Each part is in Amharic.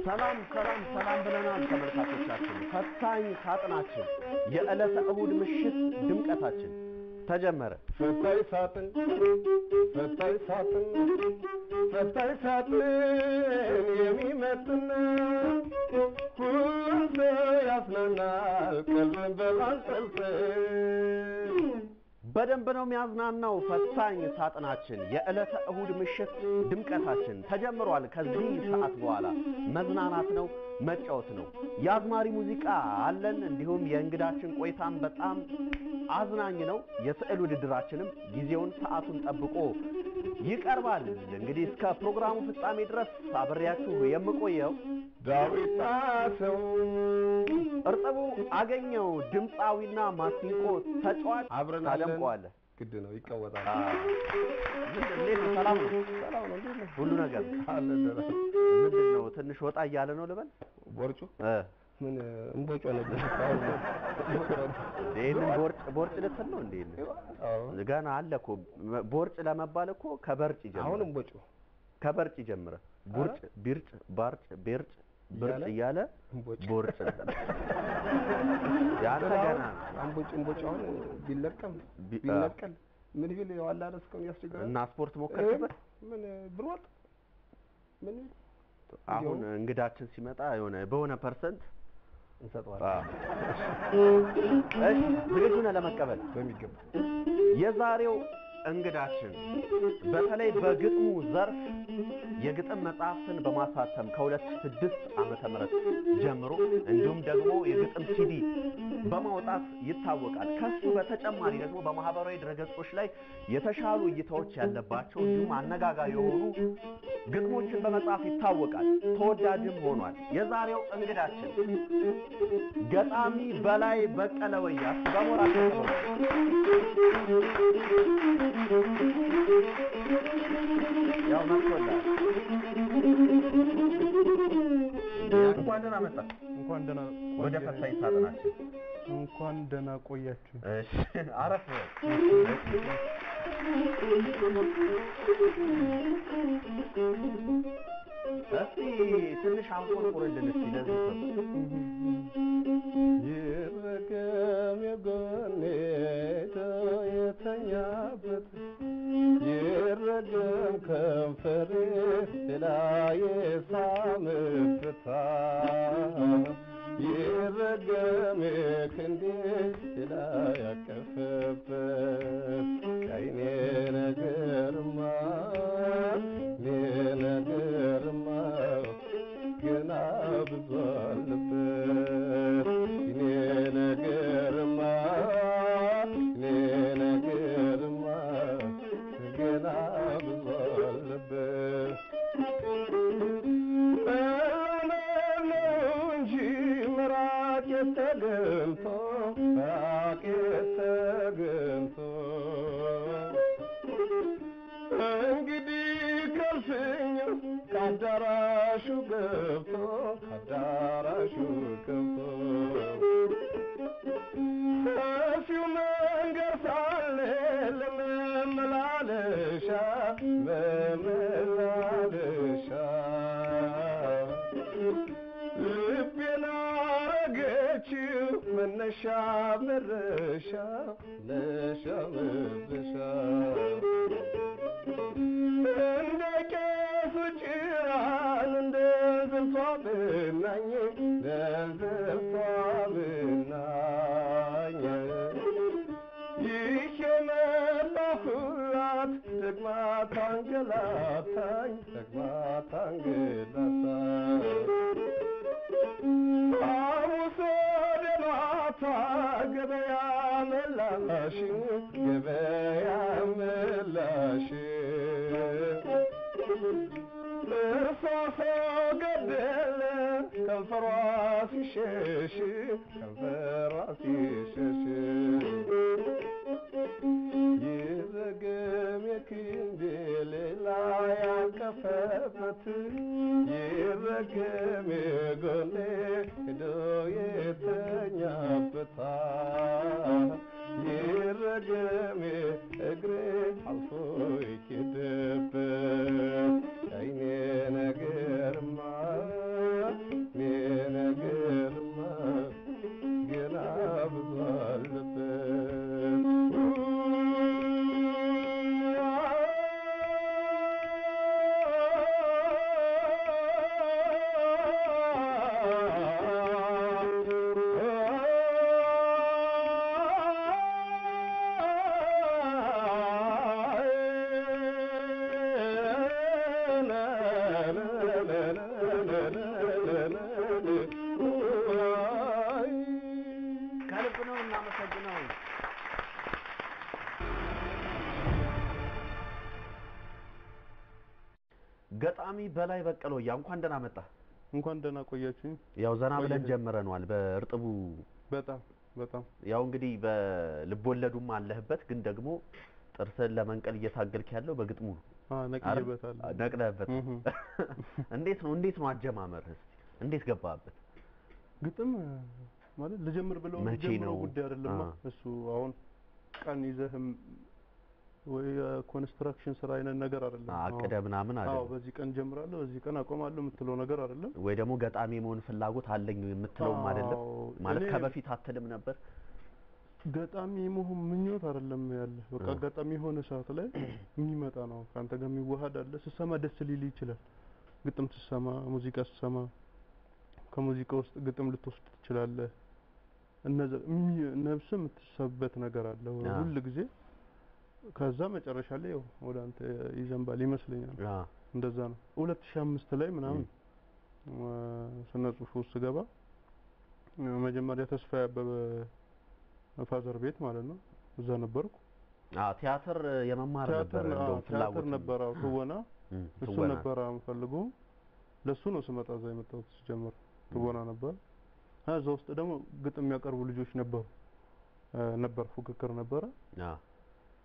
ሰላም ብለናል ተመልካቾቻችን። ፈታኝ ሳጥናችን የዕለተ እሁድ ምሽት ድምቀታችን ተጀመረ። ፈታኝ ሳጥን የሚመጥን ሁሉም ሰው ያዝናናል ቀልብን በማንጠልጠል በደንብ ነው የሚያዝናናው። ፈታኝ ሳጥናችን የዕለተ እሁድ ምሽት ድምቀታችን ተጀምሯል። ከዚህ ሰዓት በኋላ መዝናናት ነው፣ መጫወት ነው። የአዝማሪ ሙዚቃ አለን። እንዲሁም የእንግዳችን ቆይታም በጣም አዝናኝ ነው። የስዕል ውድድራችንም ጊዜውን ሰዓቱን ጠብቆ ይቀርባል። እንግዲህ እስከ ፕሮግራሙ ፍጻሜ ድረስ አብሬያችሁ የምቆየው ዳዊት ጣሰው እርጥቡ አገኘው ድምጻዊና ማሲንቆ ተጫዋች አብረን ታደምቀዋለህ። ግድ ነው ይቀወጣል። እንዴት ነው? ሰላም ነው ሁሉ ነገር ምንድነው? ትንሽ ወጣ እያለ ነው ልበል። ቦርጩ ምን እንቦጮ ነገር ቦርጭ ልትል ነው እንዴ? ገና አለ እኮ ቦርጭ ለመባል እኮ ከበርጭ ይጀምራል። አሁን እንቦጮ ከበርጭ ይጀምራል። ቦርጭ ቢርጭ ባርጭ ቤርጭ ብርጭ እያለ ቦርጭ ያንተ ገና እንቦጭ አሁን ቢለቀም ምን ቢል ያዋላ አረስከው ያስቸግራል። እና ስፖርት ሞከርክበት? ምን ብሮጥ ምን አሁን እንግዳችን ሲመጣ የሆነ በሆነ ፐርሰንት እንሰጣለን። እሺ ዝግጁ ነህ ለመቀበል? በሚገባ የዛሬው እንግዳችን በተለይ በግጥሙ ዘርፍ የግጥም መጽሐፍትን በማሳተም ከ2006 ዓመተ ምህረት ጀምሮ እንዲሁም ደግሞ የግጥም ሲዲ በማውጣት ይታወቃል። ከሱ በተጨማሪ ደግሞ በማህበራዊ ድረገጾች ላይ የተሻሉ እይታዎች ያለባቸው እንዲሁም አነጋጋሪ የሆኑ ግጥሞችን በመጻፍ ይታወቃል። ተወዳጅም ሆኗል። የዛሬው እንግዳችን ገጣሚ በላይ በቀለ ወያስ በሞራል ያው መጥቷል። እንኳን ደህና መጣ። እንኳን ደህና ወደ ፈታኝ ሳጥናችን እንኳን ደህና ቆያችሁ። እሺ አረፍ እስቲ ትንሽ አንቆርቁርልን እስቲ ለዚህ ይረገም የጎኔ የተኛበት ይረገም ከንፈሬ ላይ ሳምፍታ ይረገም ክንዴ ላይ ያቀፈበት ከይኔ ነገርማ ገና ብዙ አለበት እኔ ነገርማ ገና ብዙ አለበት እንጂ ምራቅ የተገንቶ እንግዲህ ከልፍኝ ከአዳራሹ ገብቶ ሰፊው መንገድ ሳለ ለመመላለሻ ልቤን አረገችው መነሻ መድረሻ እንደ ቄሱ ጭራን እንደ ዘልቷ ብናኝ ይህ የመጣሁላት ደግማ ታንገላታኝ ሐሙስ ወደ ማታ ገበያ መላሽ እርሳስ ገደለ ከንፈሯ ሲሸሽ ይረገም የክንዴ ሌላ ያቀፈበት ይረገም የጎኔ ሄዶ የተኛበት ይረገም እግሬ አልፎ ይኬድበት አይኔ ነገርማ ገጣሚ በላይ በቀለው እንኳን ደህና መጣ እንኳን ደህና ቆያችሁኝ ያው ዘና ብለን ጀምረናል በእርጥቡ በጣም ያው እንግዲህ በልቦለዱም አለህበት ግን ደግሞ ጥርስን ለመንቀል እየታገልክ ያለው በግጥሙ ነቅየበታለሁ ነቅለህበት እንዴት ነው አጀማመርህ እንዴት ገባህበት ግጥም ማለት ልጀምር ብለው ጀምሮ ጉዳይ አይደለም እሱ አሁን ቀን ይዘህም ወይ ኮንስትራክሽን ስራ አይነት ነገር አይደለም አቀደ ምናምን አይደለም በዚህ ቀን ጀምራለሁ በዚህ ቀን አቆማለሁ የምትለው ነገር አይደለም ወይ ደግሞ ገጣሚ መሆን ፍላጎት አለኝ የምትለውም አይደለም ማለት ከበፊት አትልም ነበር ገጣሚ መሆን ምኞት አይደለም ያለ በቃ ገጣሚ ሆነ ሰዓት ላይ የሚመጣ ነው ካንተ ጋር የሚዋሃድ አለ ስሰማ ደስ ሊል ይችላል ግጥም ስሰማ ሙዚቃ ስሰማ ከሙዚቃ ውስጥ ግጥም ልትወስድ ትችላለህ እነዚህ ነፍስ የምትሰበት ነገር አለ ሁሉ ጊዜ ከዛ መጨረሻ ላይ ወደ አንተ ይዘንባል ይመስለኛል እንደዛ ነው 2005 ላይ ምናምን ስነ ጽሁፍ ውስጥ ገባ መጀመሪያ ተስፋ ያበበ ፋዘር ቤት ማለት ነው እዛ ነበርኩ ቲያትር የመማር ነበር እንደው ፍላጎት ቲያትር ነበር ትወና እሱ ነበር አምፈልገው ለሱ ነው ስመጣ እዛ የመጣሁት ሲጀምር ትወና ነበር እዛ ውስጥ ደግሞ ግጥም የሚያቀርቡ ልጆች ነበር ፉክክር ነበር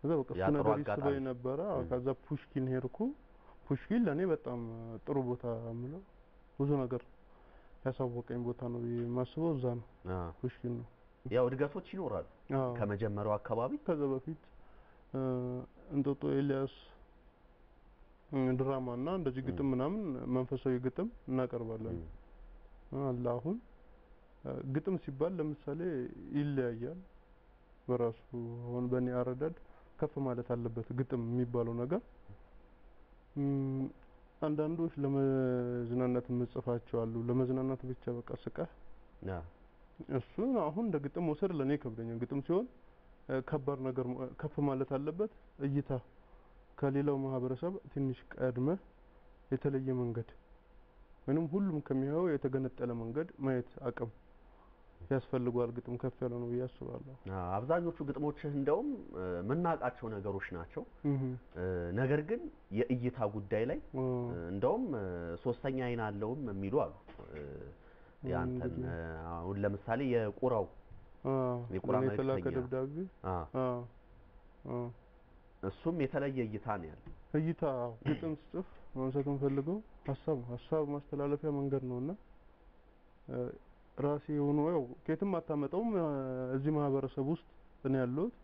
ከዛ በቃ ነገር ይስበይ ነበር ከዛ ፑሽኪን ሄርኩ ፑሽኪን ለኔ በጣም ጥሩ ቦታ አምለው ብዙ ነገር ያሳወቀኝ ቦታ ነው ማስበው እዛ ነው ፑሽኪን ነው ያው እድገቶች ይኖራሉ ከመጀመሪያው አካባቢ ከዛ በፊት እንጦጦ ኤልያስ ድራማና እንደዚህ ግጥም ምናምን መንፈሳዊ ግጥም እናቀርባለን አላሁን ግጥም ሲባል ለምሳሌ ይለያያል በራሱ አሁን በእኔ አረዳድ ከፍ ማለት አለበት ግጥም የሚባለው ነገር አንዳንዶች ለመዝናናት ምጽፋቸው አሉ ለመዝናናት ብቻ በቃ ስቀህ እሱ አሁን እንደ ግጥም ወሰድ ለኔ ከብደኛል ግጥም ሲሆን ከባድ ነገር ከፍ ማለት አለበት እይታ ከሌላው ማህበረሰብ ትንሽ ቀድመ የተለየ መንገድ ወይንም ሁሉም ከሚያየው የተገነጠለ መንገድ ማየት አቅም ያስፈልጋል ግጥም ከፍ ያለ ነው ያስባለሁ አብዛኞቹ ግጥሞችህ እንደውም ምናቃቸው ነገሮች ናቸው ነገር ግን የእይታ ጉዳይ ላይ እንደውም ሶስተኛ አይን አለውም የሚሉ አሉ ያንተን አሁን ለምሳሌ የቁራው የተላከ ደብዳቤ እሱም የተለየ እይታ ነው ያለው እይታ ግጥም ጽፍ ማንሳቱን ፈልገው ሐሳብ ማስተላለፊያ መንገድ ነውና ራሴ ሆኖ ያው ከየትም አታመጣውም እዚህ ማህበረሰብ ውስጥ እኔ ያለሁት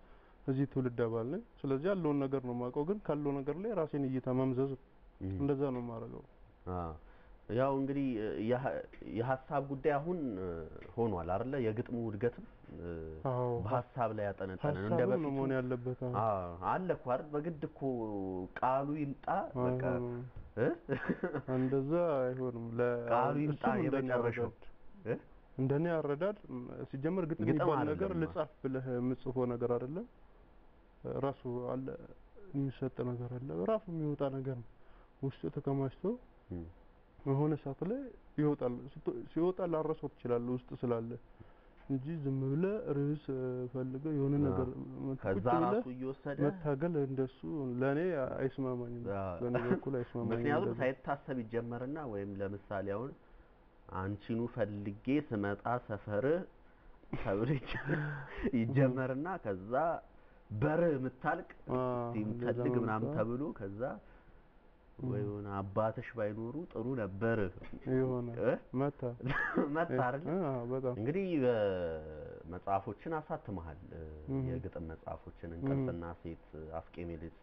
እዚህ ትውልድ አባል ነኝ ስለዚህ ያለውን ነገር ነው ማቀው ግን ካለው ነገር ላይ ራሴን እይታ መምዘዝ እንደዛ ነው ማረጋው ያው እንግዲህ የሐሳብ ጉዳይ አሁን ሆኗል አይደለ የግጥሙ እድገትም በሐሳብ ላይ ያጠነጠነ እንደበፊት ነው መሆን ያለበት አለ ኳር በግድ እኮ ቃሉ ይምጣ በቃ እንደዛ አይሆንም ለቃሉ ይምጣ የመጨረሻው እንደኔ አረዳድ ሲጀመር ግጥም ይባል ነገር ልጻፍ ብለህ ምጽፈው ነገር አይደለም ራሱ አለ የሚሰጥ ነገር አለ ራሱ የሚወጣ ነገር ነው ውስጥ ተከማችቶ የሆነ ሰዓት ላይ ይወጣል ሲወጣ ላረሰው ይችላል ውስጥ ስላለ እንጂ ዝም ብለህ ርዕስ ፈልገህ የሆነ ነገር ከዛ ራሱ እየወሰደ መታገል እንደሱ ለኔ አይስማማኝም ለኔ በኩል አይስማማኝም ምክንያቱም ሳይታሰብ ይጀመርና ወይም ለምሳሌ አሁን አንቺኑ ፈልጌ ስመጣ ሰፈር ተብለች ይጀመርና ከዛ በር ምታልቅ ሲምፈልግ ምናምን ተብሎ ከዛ ወይውን አባትሽ ባይኖሩ ጥሩ ነበር ይሆነ መጣ አይደል በጣም እንግዲህ መጽሐፎችን አሳትመሃል የግጥም መጽሐፎችን እንቅልፍና ሴት አፍቄሜልስ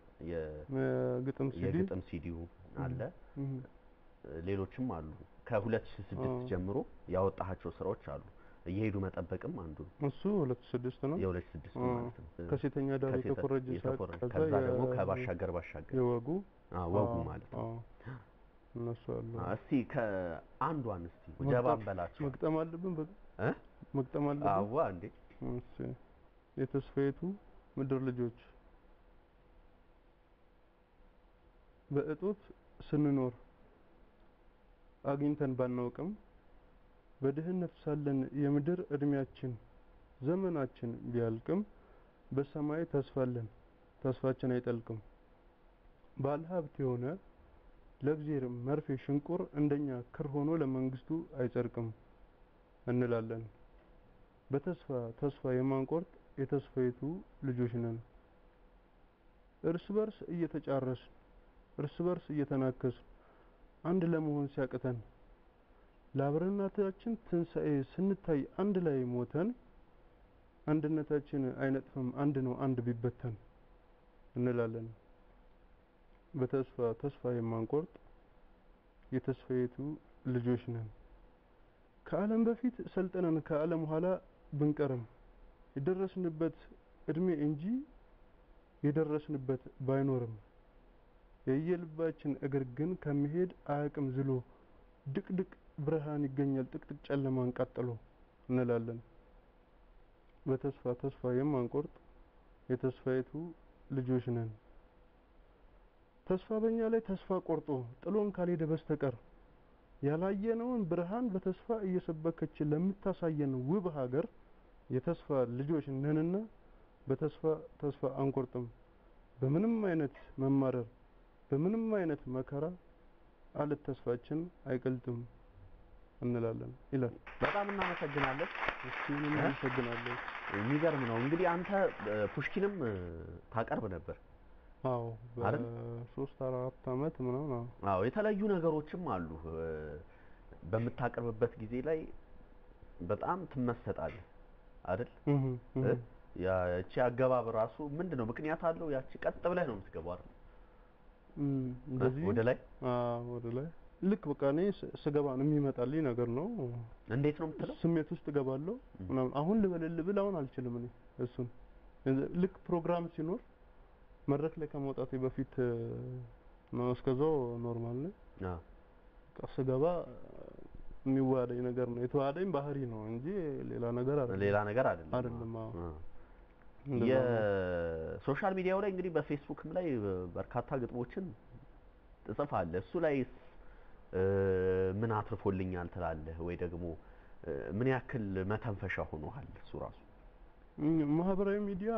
የግጥም ሲዲው አለ ሌሎችም አሉ ከ2006 ጀምሮ ያወጣሃቸው ስራዎች አሉ እየሄዱ መጠበቅም አንዱ እሱ 2006 ነው የ2006 ማለት ነው ከሴተኛ ዳር የተፈረጀ ከዛ ደግሞ ከባሻገር የወጉ ወጉ ማለት ነው እነሱ አሉ እስቲ ከአንዷን እስቲ ጀባን በላቸው መግጠም አለብን መግጠም አለብን አዋ እንዴ እሺ የተስፋይቱ ምድር ልጆች በእጦት ስንኖር አግኝተን ባናውቅም በድህነት ሳለን የምድር እድሜያችን ዘመናችን ቢያልቅም በሰማይ ተስፋለን ተስፋችን አይጠልቅም ባለሀብት የሆነ ለእግዚአብሔር መርፌ ሽንቁር እንደኛ ክር ሆኖ ለመንግስቱ አይጸድቅም እንላለን። በተስፋ የማንቆርጥ የተስፋይቱ ልጆች ነን። እርስ በርስ እየተናከስ አንድ ለመሆን ሲያቅተን ለአብረናታችን ትንሣኤ ስንታይ አንድ ላይ ሞተን አንድነታችን አይነጥፍም አንድ ነው አንድ ቢበተን እንላለን። በተስፋ የማንቆርጥ የተስፋይቱ ልጆች ነን። ከዓለም በፊት ሰልጠነን ከዓለም ኋላ ብንቀርም የደረስንበት እድሜ እንጂ የደረስንበት ባይኖርም የየልባችን እግር ግን ከመሄድ አያቅም ዝሎ ድቅድቅ ብርሃን ይገኛል ጥቅጥቅ ጨለማን ቀጥሎ እንላለን። በተስፋ የማንቆርጥ የተስፋይቱ ልጆች ነን። ተስፋ በእኛ ላይ ተስፋ ቆርጦ ጥሎን ካልሄደ በስተቀር ያላየነውን ብርሃን በተስፋ እየሰበከች ለምታሳየን ውብ ሀገር የተስፋ ልጆች ነንና በተስፋ አንቆርጥም። በምንም አይነት መማረር በምንም አይነት መከራ አለት ተስፋችን አይቀልጥም እንላለን ይላል። በጣም እናመሰግናለን። እናመሰግናለን። የሚገርም ነው። እንግዲህ አንተ ፑሽኪንም ታቀርብ ነበር? አዎ በ3-4 አመት ምናምን። አዎ የተለያዩ ነገሮችም አሉ። በመታቀርብበት ጊዜ ላይ በጣም ትመሰጣለህ አይደል? ያቺ አገባብ ራሱ ምንድነው ምክንያት አለው? ያቺ ቀጥ ብለህ ነው የምትገባው አይደል? እንደዚህ ወደ ላይ ወደ ላይ ልክ በቃ እኔ ስገባ ነው የሚመጣልኝ ነገር ነው። እንዴት ነው የምትለው? ስሜት ውስጥ ገባለሁ ምናምን። አሁን ልበል አሁን አልችልም እኔ እሱን። ልክ ፕሮግራም ሲኖር መድረክ ላይ ከመውጣቴ በፊት ነው እስከዛው ኖርማል ነው። ስገባ የሚዋደኝ ነገር ነው። የተዋደኝ ባህሪ ነው እንጂ ሌላ ነገር አይደለም። የሶሻል ሚዲያው ላይ እንግዲህ በፌስቡክም ላይ በርካታ ግጥሞችን ትጽፋለህ። እሱ ላይ ምን አትርፎልኛል ትላለህ ወይ ደግሞ ምን ያክል መተንፈሻ ሆኖሃል እሱ ራሱ? ማህበራዊ ሚዲያ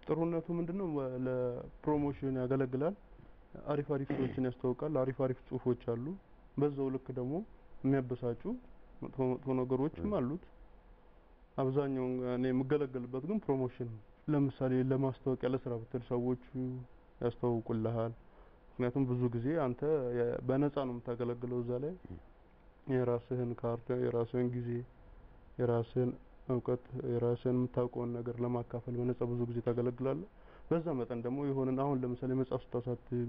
ጥሩነቱ ምንድነው? ለፕሮሞሽን ያገለግላል። አሪፍ ሰዎችን ያስተዋውቃል። አሪፍ ጽሁፎች አሉ። በዛው ልክ ደግሞ የሚያበሳጩ መጥፎ ነገሮችም አሉት። አብዛኛው እኔ የምገለገልበት ግን ፕሮሞሽን፣ ለምሳሌ ለማስተዋወቂያ ለስራ ብትል ሰዎች ያስተዋውቁልሃል። ምክንያቱም ብዙ ጊዜ አንተ በነፃ ነው የምታገለግለው። እዛ ላይ የራስህን ካርታ፣ የራስህን ጊዜ፣ የራስህን እውቀት፣ የራስህን የምታውቀውን ነገር ለማካፈል በነፃ ብዙ ጊዜ ታገለግላለህ። በዛ መጠን ደግሞ የሆነን አሁን ለምሳሌ መጽሐፍ ስታሳትም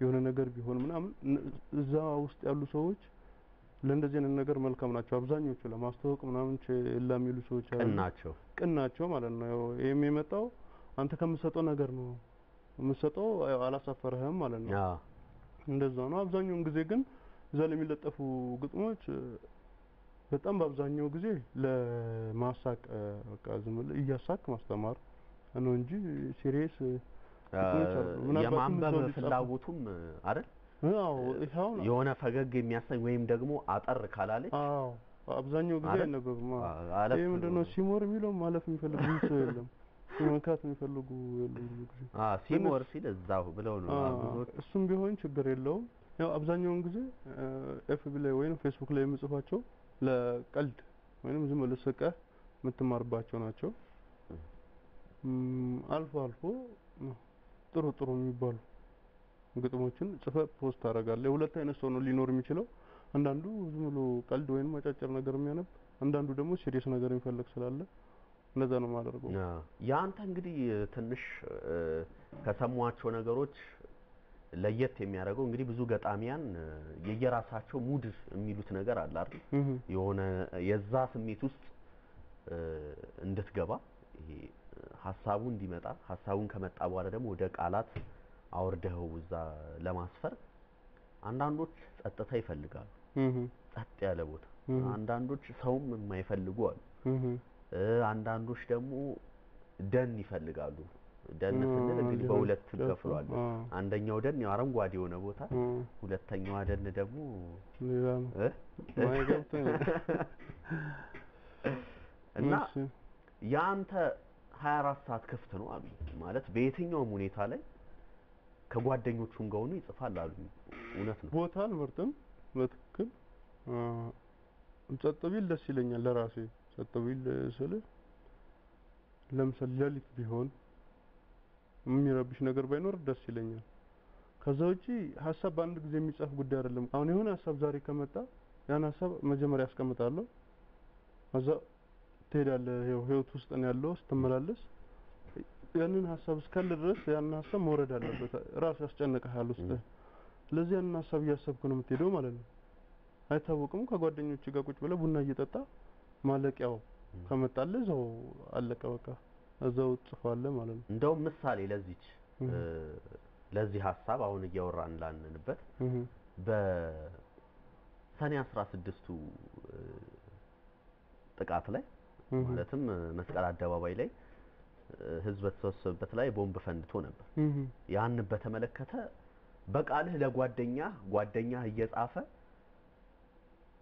የሆነ ነገር ቢሆን ምናምን እዛ ውስጥ ያሉ ሰዎች ለእንደዚህ አይነት ነገር መልካም ናቸው። አብዛኞቹ ለማስተዋወቅ ምናምን ለሚሉ ሰዎች ቅን ናቸው ማለት ነው። ይሄም የመጣው አንተ ከምትሰጠው ነገር ነው። የምትሰጠው አላሳፈረህም ማለት ነው። እንደዛ ነው። አብዛኛውን ጊዜ ግን እዛ ላይ የሚለጠፉ ግጥሞች በጣም በአብዛኛው ጊዜ ለማሳቅ በቃ ዝም ብለህ እያሳቅ ማስተማር ነው እንጂ ሲሪየስ የማንበብ ፍላጎቱም አይደል? የሆነ ፈገግ የሚያሰኝ ወይም ደግሞ አጠር ካላለች አብዛኛው ጊዜ አይነበብም። ይሄ ምንድነው ሲሞር የሚለው ማለፍ የሚፈልግ ሰው የለም። መንካት የሚፈልጉ የሉም። ሲሞር ሲል እዛው ብለው ነው ብዙዎች። እሱም ቢሆን ችግር የለውም። ያው አብዛኛውን ጊዜ ኤፍቢ ላይ ወይም ፌስቡክ ላይ የምጽፋቸው ለቀልድ ወይም ዝም ብለህ ስቀህ የምትማርባቸው ናቸው። አልፎ ጥሩ የሚባሉ ግጥሞችን ጽፈህ ፖስት ታደርጋለህ። ሁለት አይነት ሰው ነው ሊኖር የሚችለው። አንዳንዱ ዝም ብሎ ቀልድ ወይም አጫጭር ነገር የሚያነብ፣ አንዳንዱ ደግሞ ሲሪየስ ነገር የሚፈልግ ስላለ እንደዛ ነው የማደርገው። ያንተ እንግዲህ ትንሽ ከሰሟቸው ነገሮች ለየት የሚያደርገው እንግዲህ ብዙ ገጣሚያን የየራሳቸው ሙድ የሚሉት ነገር አለ አይደል? የሆነ የዛ ስሜት ውስጥ እንድትገባ ይሄ ሐሳቡ እንዲመጣ፣ ሐሳቡን ከመጣ በኋላ ደግሞ ወደ ቃላት አወርደው እዛ ለማስፈር አንዳንዶች ጸጥታ ይፈልጋሉ። ጸጥ ያለ ቦታ። አንዳንዶች ሰውም የማይፈልጉ አሉ። አንዳንዶች ደግሞ ደን ይፈልጋሉ። ደን ስንል እንግዲህ በሁለት ከፍሏል። አንደኛው ደን ያው አረንጓዴ የሆነ ቦታ፣ ሁለተኛው ደን ደግሞ ሌላ እና ያንተ 24 ሰዓት ክፍት ነው አሉ ማለት በየትኛውም ሁኔታ ላይ ከጓደኞቹም ጋር ሆኖ ይጽፋል አሉ እውነት ነው ቦታ አልመርጥም በትክክል ጸጥ ቢል ደስ ይለኛል ለራሴ ጸጥ ቢል ስለ ለምሳሌ ሌሊት ቢሆን የሚረብሽ ነገር ባይኖር ደስ ይለኛል ከዛ ውጪ ሐሳብ በአንድ ጊዜ የሚጻፍ ጉዳይ አይደለም አሁን የሆነ ሐሳብ ዛሬ ከመጣ ያን ሐሳብ መጀመሪያ አስቀምጣለሁ ከዛ ትሄዳለህ ህይወት ውስጥ ነው ያለው ስትመላለስ ያንን ሐሳብ እስካለ ድረስ ያን ሐሳብ መውረድ አለበት ራስ ያስጨንቀሃል ውስጥ ስለዚህ ያን ሐሳብ እያሰብኩ ነው የምትሄደው ማለት ነው አይታወቅም ከጓደኞች ጋር ቁጭ ብለህ ቡና እየጠጣ ማለቂያው ከመጣልህ ዘው አለቀ በቃ እዛው ጽፋለህ ማለት ነው እንደው ምሳሌ ለዚህ ሐሳብ አሁን እያወራን ላንንበት በሰኔ 16ቱ ጥቃት ላይ ማለትም መስቀል አደባባይ ላይ ህዝብ ተሰብስቦበት ላይ ቦምብ ፈንድቶ ነበር ያን በተመለከተ በቃልህ ለጓደኛ እየጻፈ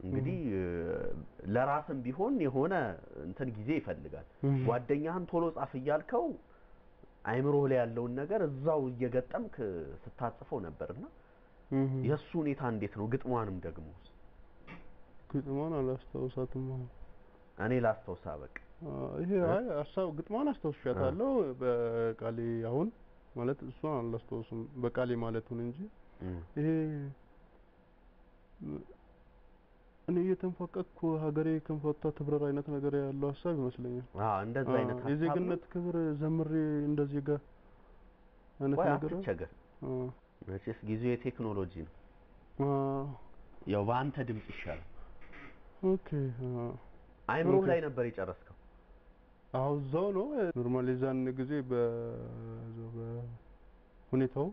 እንግዲህ ለራስም ቢሆን የሆነ እንትን ጊዜ ይፈልጋል ጓደኛህን ቶሎ ጻፍ ይያልከው አይምሮህ ላይ ያለውን ነገር እዛው እየገጠምክ ስታጽፈው ነበርና የሱ ሁኔታ እንዴት ነው ግጥሟንም ደግሞ ግጥሟን አላስተውሳትም እኔ ላስተውሳ በቃ ይሄ አይ ሐሳብ ግጥሟን አስተውሻታለሁ በቃሌ አሁን ማለት እሷን አላስተውስም በቃሌ ማለቱን እንጂ ይሄ እኔ የተንፈቀቅኩ ሀገሬ ከንፈታ ትብረር አይነት ነገር ያለው ሐሳብ ይመስለኛል እንደዛ አይነት ሐሳብ የዜግነት ክብር ዘምሬ እንደዚህ ጋር አይነት ነገር አትቸገር መቼስ ጊዜው የቴክኖሎጂ ነው ያው በአንተ ድምጽ ይሻላል ኦኬ አይምሮ ላይ ነበር የጨረስከው አውዛው ነው ኖርማሊዛን ጊዜ ሁኔታው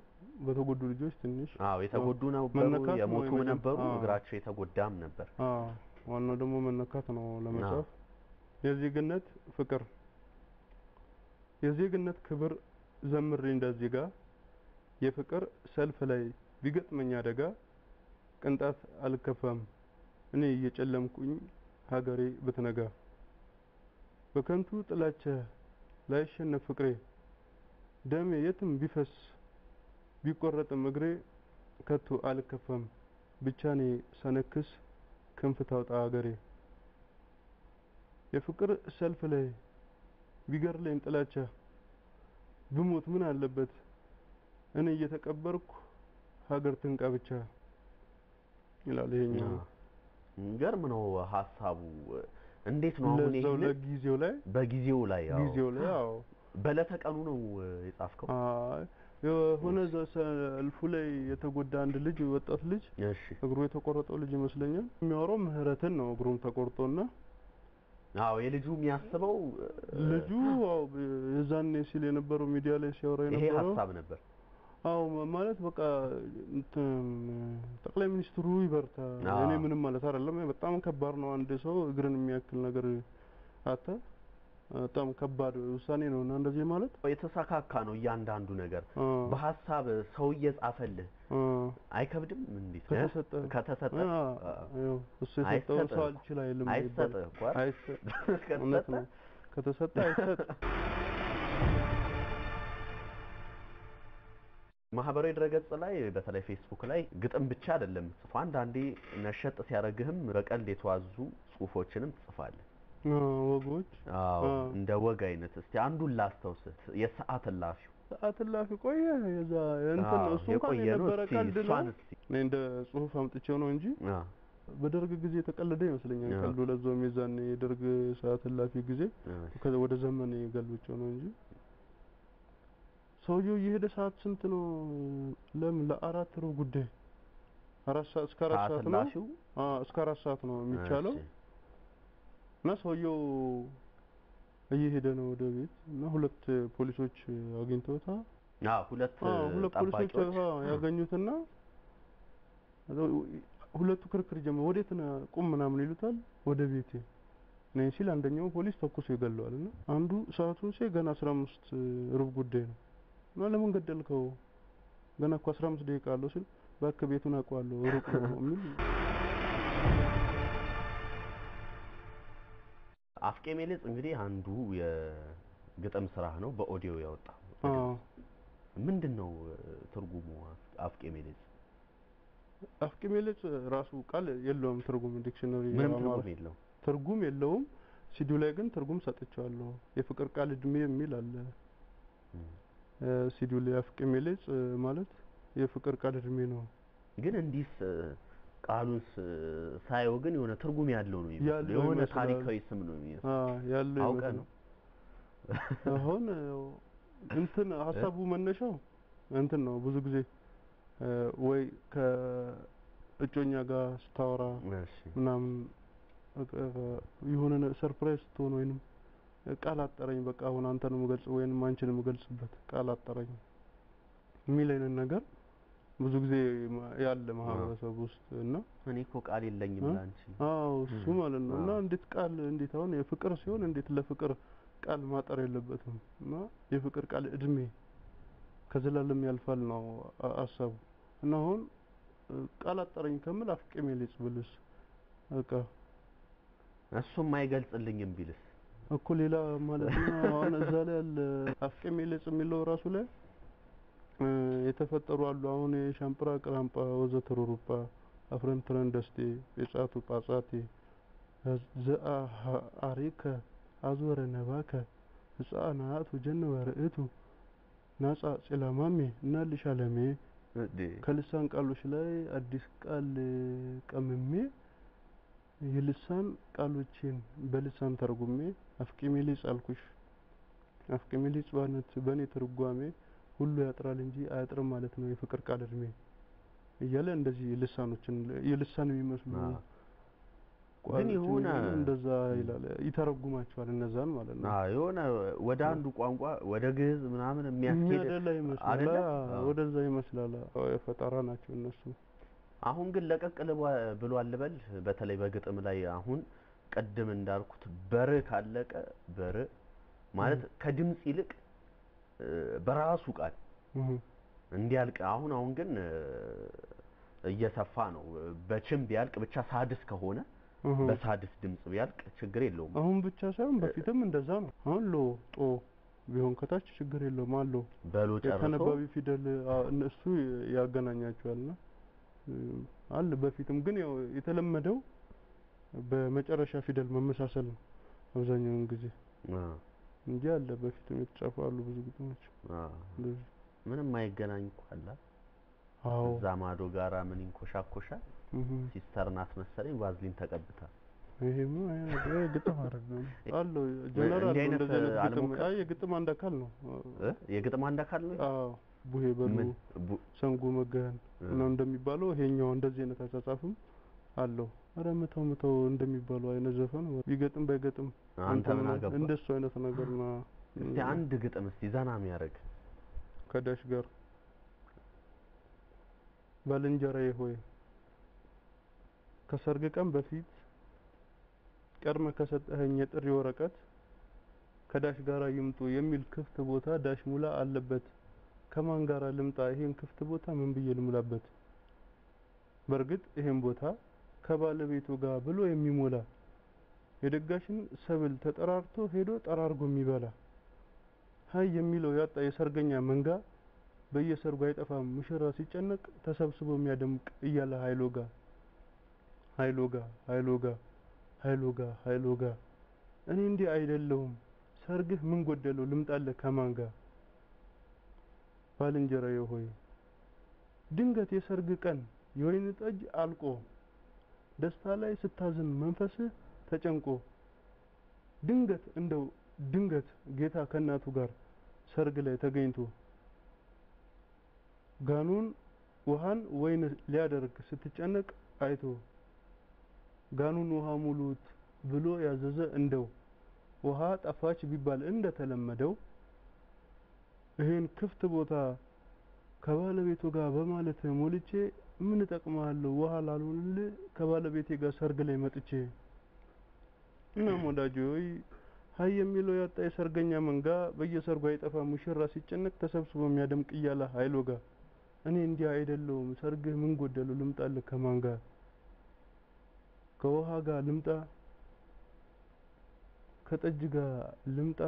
በተጎዱ ልጆች ትንሽ የተጎዱ ነበሩ የሞቱ ነበሩ እግራቸው የተጎዳም ነበር ዋናው ደግሞ መነካት ነው ለመጻፍ የዜግነት ፍቅር የዜግነት ክብር ዘምሬ እንደዚህ ጋር የፍቅር ሰልፍ ላይ ቢገጥመኝ አደጋ ቅንጣት አልከፋም እኔ እየጨለምኩኝ ሀገሬ ብትነጋ በከንቱ ጥላቻ ላይሸነፍ ፍቅሬ ደሜ የትም ቢፈስ ቢቆረጥም እግሬ ከቶ አልከፋም ብቻኔ ሰነክስ ክንፍ ታውጣ ሀገሬ የፍቅር ሰልፍ ላይ ቢገርለኝ ጥላቻ ብሞት ምን አለበት እኔ እየተቀበርኩ ሀገር ትንቃ ብቻ ይላል ይሄኛው ገርም ነው ሐሳቡ እንዴት ነው አሁን ይሄ ለጊዜው ላይ በጊዜው ላይ ያው በለተቀኑ ነው የጻፍከው የሆነ ሰልፉ ላይ የተጎዳ አንድ ልጅ ወጣት ልጅ እግሩ የተቆረጠው ልጅ ይመስለኛል የሚያወራው ምህረትን ነው እግሩም ተቆርጦና የልጁ የሚያስበው ልጁ የዛኔ ሲል የነበረው ሚዲያ ላይ ሲያወራ የነበረው ይሄ ሐሳብ ነበር ማለት በቃ ጠቅላይ ሚኒስትሩ ይበርታ እኔ ምንም ማለት አይደለም በጣም ከባድ ነው አንድ ሰው እግርን የሚያክል ነገር አታ በጣም ከባድ ውሳኔ ነውና እንደዚህ ማለት የተሳካካ ነው እያንዳንዱ ነገር በሐሳብ ሰው እየጻፈልህ አይከብድም እንዴት ከተሰጠ እሱ የሰጠው ሰው አልችልም አይሰጥ ከተሰጠ አይሰጥ ማህበራዊ ድረገጽ ላይ በተለይ ፌስቡክ ላይ ግጥም ብቻ አይደለም ጽፎ አንዳንዴ ነሸጥ ሲያረግህም በቀልድ የተዋዙ ጽሁፎችንም ጽፋለህ ወጎች እንደ ወግ አይነት እስቲ አንዱን ላስተውስህ የሰዓት እላፊ ቆየ የዛ እንትን እሱ እንኳን የነበረ ቀልድ ነው እንደ ጽሁፍ አምጥቼው ነው እንጂ በደርግ ጊዜ ተቀልደ ይመስለኛል ቀልዱ ለዛው ሚዛን የደርግ ሰዓት እላፊ ጊዜ ወደ ዘመን ገልብጬው ነው እንጂ ሰውየው የሄደ ሰዓት ስንት ነው ለምን ለአራት ሩብ ጉዳይ 4 ሰዓት እስከ 4 ሰዓት ነው እስከ 4 ሰዓት ነው የሚቻለው እና ሰውየው እየሄደ ነው ወደ ቤት እና ሁለት ፖሊሶች አግኝተውታ ሁለት ፖሊሶች ያገኙትና ሁለቱ ክርክር ጀመሩ ወዴት ነው ቁም ምናምን ይሉታል ወደ ቤቴ ነኝ ሲል አንደኛው ፖሊስ ተኩሶ ይገለዋልና አንዱ ሰዓቱን ሲይ ገና 15 ሩብ ጉዳይ ነው እና ለምን ገደልከው ገና እኮ 15 ደቂቃ አለው ሲል ባክ ቤቱን አውቀዋለሁ ሩቅ ነው የሚል አፍቄ ሜልጽ እንግዲህ አንዱ የግጥም ስራ ነው በኦዲዮ ያወጣው ምንድነው ትርጉሙ አፍቄ ሜሌጽ? አፍቄ ሜሌጽ ራሱ ቃል የለውም ትርጉም ዲክሽነሪ ምንም ትርጉም የለውም። ትርጉም የለውም። ሲዲው ላይ ግን ትርጉም ሰጥቻለሁ። የፍቅር ቃል እድሜ የሚል አለ። ሲዲው ላይ አፍቄ ሜሌጽ ማለት የፍቅር ቃል እድሜ ነው። ግን እንዲስ ቃሉስ ሳይው ግን የሆነ ትርጉም ያለው ነው የሚመስለው። የሆነ ታሪካዊ ስም ነው የሚመስለው። ያለው አውቀ ነው። አሁን እንትን ሐሳቡ መነሻው እንትን ነው። ብዙ ጊዜ ወይ ከእጮኛ ጋር ስታወራ ምናምን የሆነ ሰርፕራይዝ ትሆን ወይንም ቃል አጠረኝ በቃ አሁን አንተን መገልጽ ወይንም አንቺን መገልጽበት ቃል አጠረኝ የሚለኝ ነገር ብዙ ጊዜ ያለ ማህበረሰብ ውስጥ እና እኔ እኮ ቃል የለኝም ላንቺ እሱ ማለት ነው። እና እንዴት ቃል እንዴት አሁን የፍቅር ሲሆን እንዴት ለፍቅር ቃል ማጠር የለበትም እና የፍቅር ቃል እድሜ ከዘላለም ያልፋል ነው ሐሳቡ። እና አሁን ቃል አጠረኝ ከመል አፍቄ ሜሌጽ ብልስ በቃ እሱም አይገልጽልኝም ቢልስ እኮ ሌላ ማለት ነው። አሁን እዛ ላይ ያለ አፍቄ ሜሌጽ የሚለው ራሱ ላይ የተፈጠሩ አሉ። አሁን የሻምፕራ ቅራምጳ ወዘተሩሩፓ አፍረም ትረንደስቴ የጻቱ ጳጻቴ ዘአ አሪከ አዝወረ ነባከ ህፃናት ወጀነ ወርእቱ ናጻ ጽላማሜ እና ልሻለሜ ከልሳን ቃሎች ላይ አዲስ ቃል ቀምሜ የልሳን ቃሎችን በልሳን ተርጉሜ አፍቄ ሜሌጽ አልኩሽ። አፍቄ ሜሌጽ በኔ ትርጓሜ ሁሉ ያጥራል እንጂ አያጥርም ማለት ነው የፍቅር ቃል እድሜ እያለ እንደዚህ ልሳኖችን የልሳን የሚመስሉ ግን የሆነ እንደዛ ይላል ይተረጉማቸዋል እነዛን ማለት ነው። የሆነ ወደ አንዱ ቋንቋ ወደ ግዕዝ ምናምን የሚያስኬድ አይደለ? ወደዛ ይመስላል። የፈጠራ ናቸው እነሱ። አሁን ግን ለቀቅል ብሏል ልበል። በተለይ በግጥም ላይ አሁን ቀድም እንዳልኩት በር ካለቀ በር ማለት ከድምጽ ይልቅ በራሱ ቃል እንዲያልቅ አሁን ግን እየሰፋ ነው። በችም ቢያልቅ ብቻ ሳድስ ከሆነ በሳድስ ድምጽ ቢያልቅ ችግር የለውም። አሁን ብቻ ሳይሆን በፊትም እንደዛ ነው። አሁን ሎ ጦ ቢሆን ከታች ችግር የለውም አለው በሎ ጨርሶ የተነባቢ ፊደል እነሱ ያገናኛቸዋልና አለ። በፊትም ግን ያው የተለመደው በመጨረሻ ፊደል መመሳሰል ነው አብዛኛውን ጊዜ እንጂ አለ። በፊትም የተጻፉ አሉ ብዙ ግጥሞች ምንም አይገናኝ እኮ አለ። እዛ ማዶ ጋራ ምን ይንኮሻኮሻል ሲስተር ናት መሰለኝ ቫዝሊን ተቀብታ ይሄማ ግጥም አይደለም አለው ጀነራል እንደዚህ ግጥም የግጥም አንድ አካል ነው። የግጥም አንድ አካል ነው። ቡሄ በሉ ሰንጉ መገን ነው እንደሚባለው ይሄኛው እንደዚህ አይነት አጻጻፍም አለው። አረ መተው እንደሚባለው አይነት ዘፈን ቢገጥም ባይገጥም አንተ ምን አገባ እንደሱ አይነት ነገር ነው። እስቲ አንድ ግጥም እስቲ ዘና የሚያረግ ከዳሽ ጋር ባልንጀራዬ ሆይ ከሰርግ ቀን በፊት ቀድመ ከሰጠኸኝ የጥሪ ወረቀት ከዳሽ ጋራ ይምጡ የሚል ክፍት ቦታ ዳሽ ሙላ አለበት። ከማን ጋራ ልምጣ ይሄን ክፍት ቦታ ምን ብዬ ልሙላበት? በርግጥ ይሄን ቦታ ከባለቤቱ ጋር ብሎ የሚሞላ የደጋሽን ሰብል ተጠራርቶ ሄዶ ጠራርጎ የሚበላ ሃይ የሚለው ያጣ የሰርገኛ መንጋ በየሰርጉ አይጠፋም ሙሽራ ሲጨነቅ ተሰብስቦ የሚያደምቅ እያለ ሃይሎጋ እኔ እንዲህ አይደለሁም ሰርግህ ምን ጎደለው ልምጣልህ ከማን ጋር? ባልንጀራዬ ሆይ ድንገት የሰርግ ቀን የወይን ጠጅ አልቆ ደስታ ላይ ስታዝን መንፈስህ ተጨንቆ ድንገት ጌታ ከእናቱ ጋር ሰርግ ላይ ተገኝቶ ጋኑን ውሃን ወይን ሊያደርግ ስትጨነቅ አይቶ ጋኑን ውሃ ሙሉት ብሎ ያዘዘ እንደው ውሃ ጠፋች ቢባል እንደተለመደው ይሄን ክፍት ቦታ ከባለቤቱ ጋር በማለት ሞልቼ ምን እጠቅማለሁ ውሃ ላልሆንልህ ከባለቤቴ ጋር ሰርግ ላይ መጥቼ እና ወዳጄ ሆይ ሃይ የሚለው ያጣ የሰርገኛ መንጋ በየሰርጉ አይጠፋ ሙሽራ ሲጨነቅ ተሰብስቦ የሚያደምቅ እያለ ሃይሎጋ እኔ እንዲህ አይደለሁም ሰርግህ ምን ጎደለው ልምጣልህ ከማን ጋር? ከውሃ ጋር ልምጣ ከጠጅ ጋር ልምጣ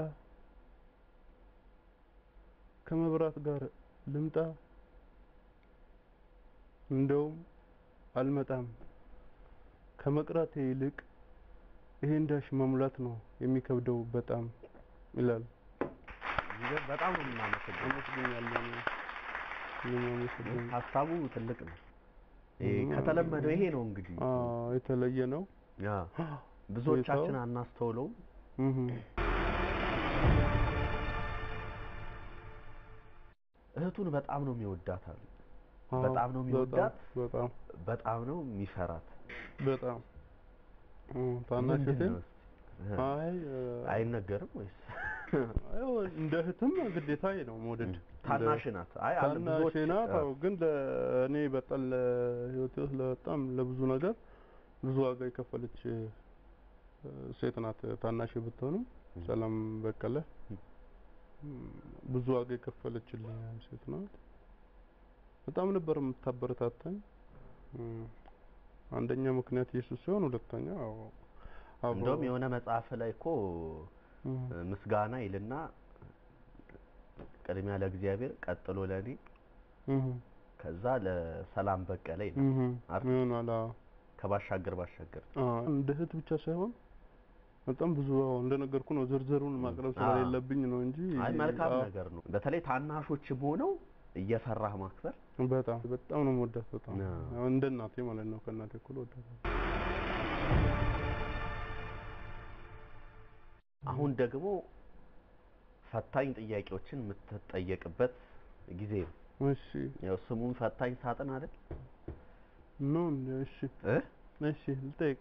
ከመብራት ጋር ልምጣ እንደውም አልመጣም ከመቅራቴ ይልቅ ይሄን ዳሽ መሙላት ነው የሚከብደው በጣም ይላል። በጣም ነው የምናመሰግነው። ሀሳቡ ትልቅ ነው። ከተለመደው ይሄ ነው እንግዲህ የተለየ ነው። ያ ብዙዎቻችን አናስተውለው። እህቱን በጣም ነው የሚወዳት አሉ። በጣም ነው የሚወዳት፣ በጣም ነው የሚፈራት። በጣም ታናሽቴ አይነገርም ወይስ እንደ እህትም ግዴታዬ ነው መውደድ። ታናሽ ናት። ታናሽ ናት። ግን ለእኔ በጣም ለህይወቴ ውስጥ በጣም ለብዙ ነገር ብዙ ዋጋ የከፈለች ሴት ናት። ታናሽ ብትሆንም ሰላም በቀለ ብዙ ዋጋ የከፈለችልኝ ሴት ናት። በጣም ነበር የምታበረታታኝ። አንደኛ ምክንያት ኢየሱስ ሲሆን፣ ሁለተኛ እንደውም የሆነ መጽሐፍ ላይ እኮ ምስጋና ይልና ቅድሚያ ለእግዚአብሔር ቀጥሎ ለኔ ከዛ ለሰላም በቀለ ይላል። ከባሻገር እንደ እህት ብቻ ሳይሆን በጣም ብዙ እንደነገርኩ ነው። ዝርዝሩን ማቅረብ ስለሌለብኝ ነው እንጂ አይ መልካም ነገር ነው። በተለይ ታናሾችም ሆነው እየፈራህ ማክበር በጣም ነው የምወዳት። በጣም እንደ እናቴ ማለት ነው። ከእናቴ እኩል ወዳታለሁ። አሁን ደግሞ ፈታኝ ጥያቄዎችን የምትጠየቅበት ጊዜ ነው። እሺ ያው ስሙን ፈታኝ ሳጥን አይደል? እሺ እሺ ልጠይቅ።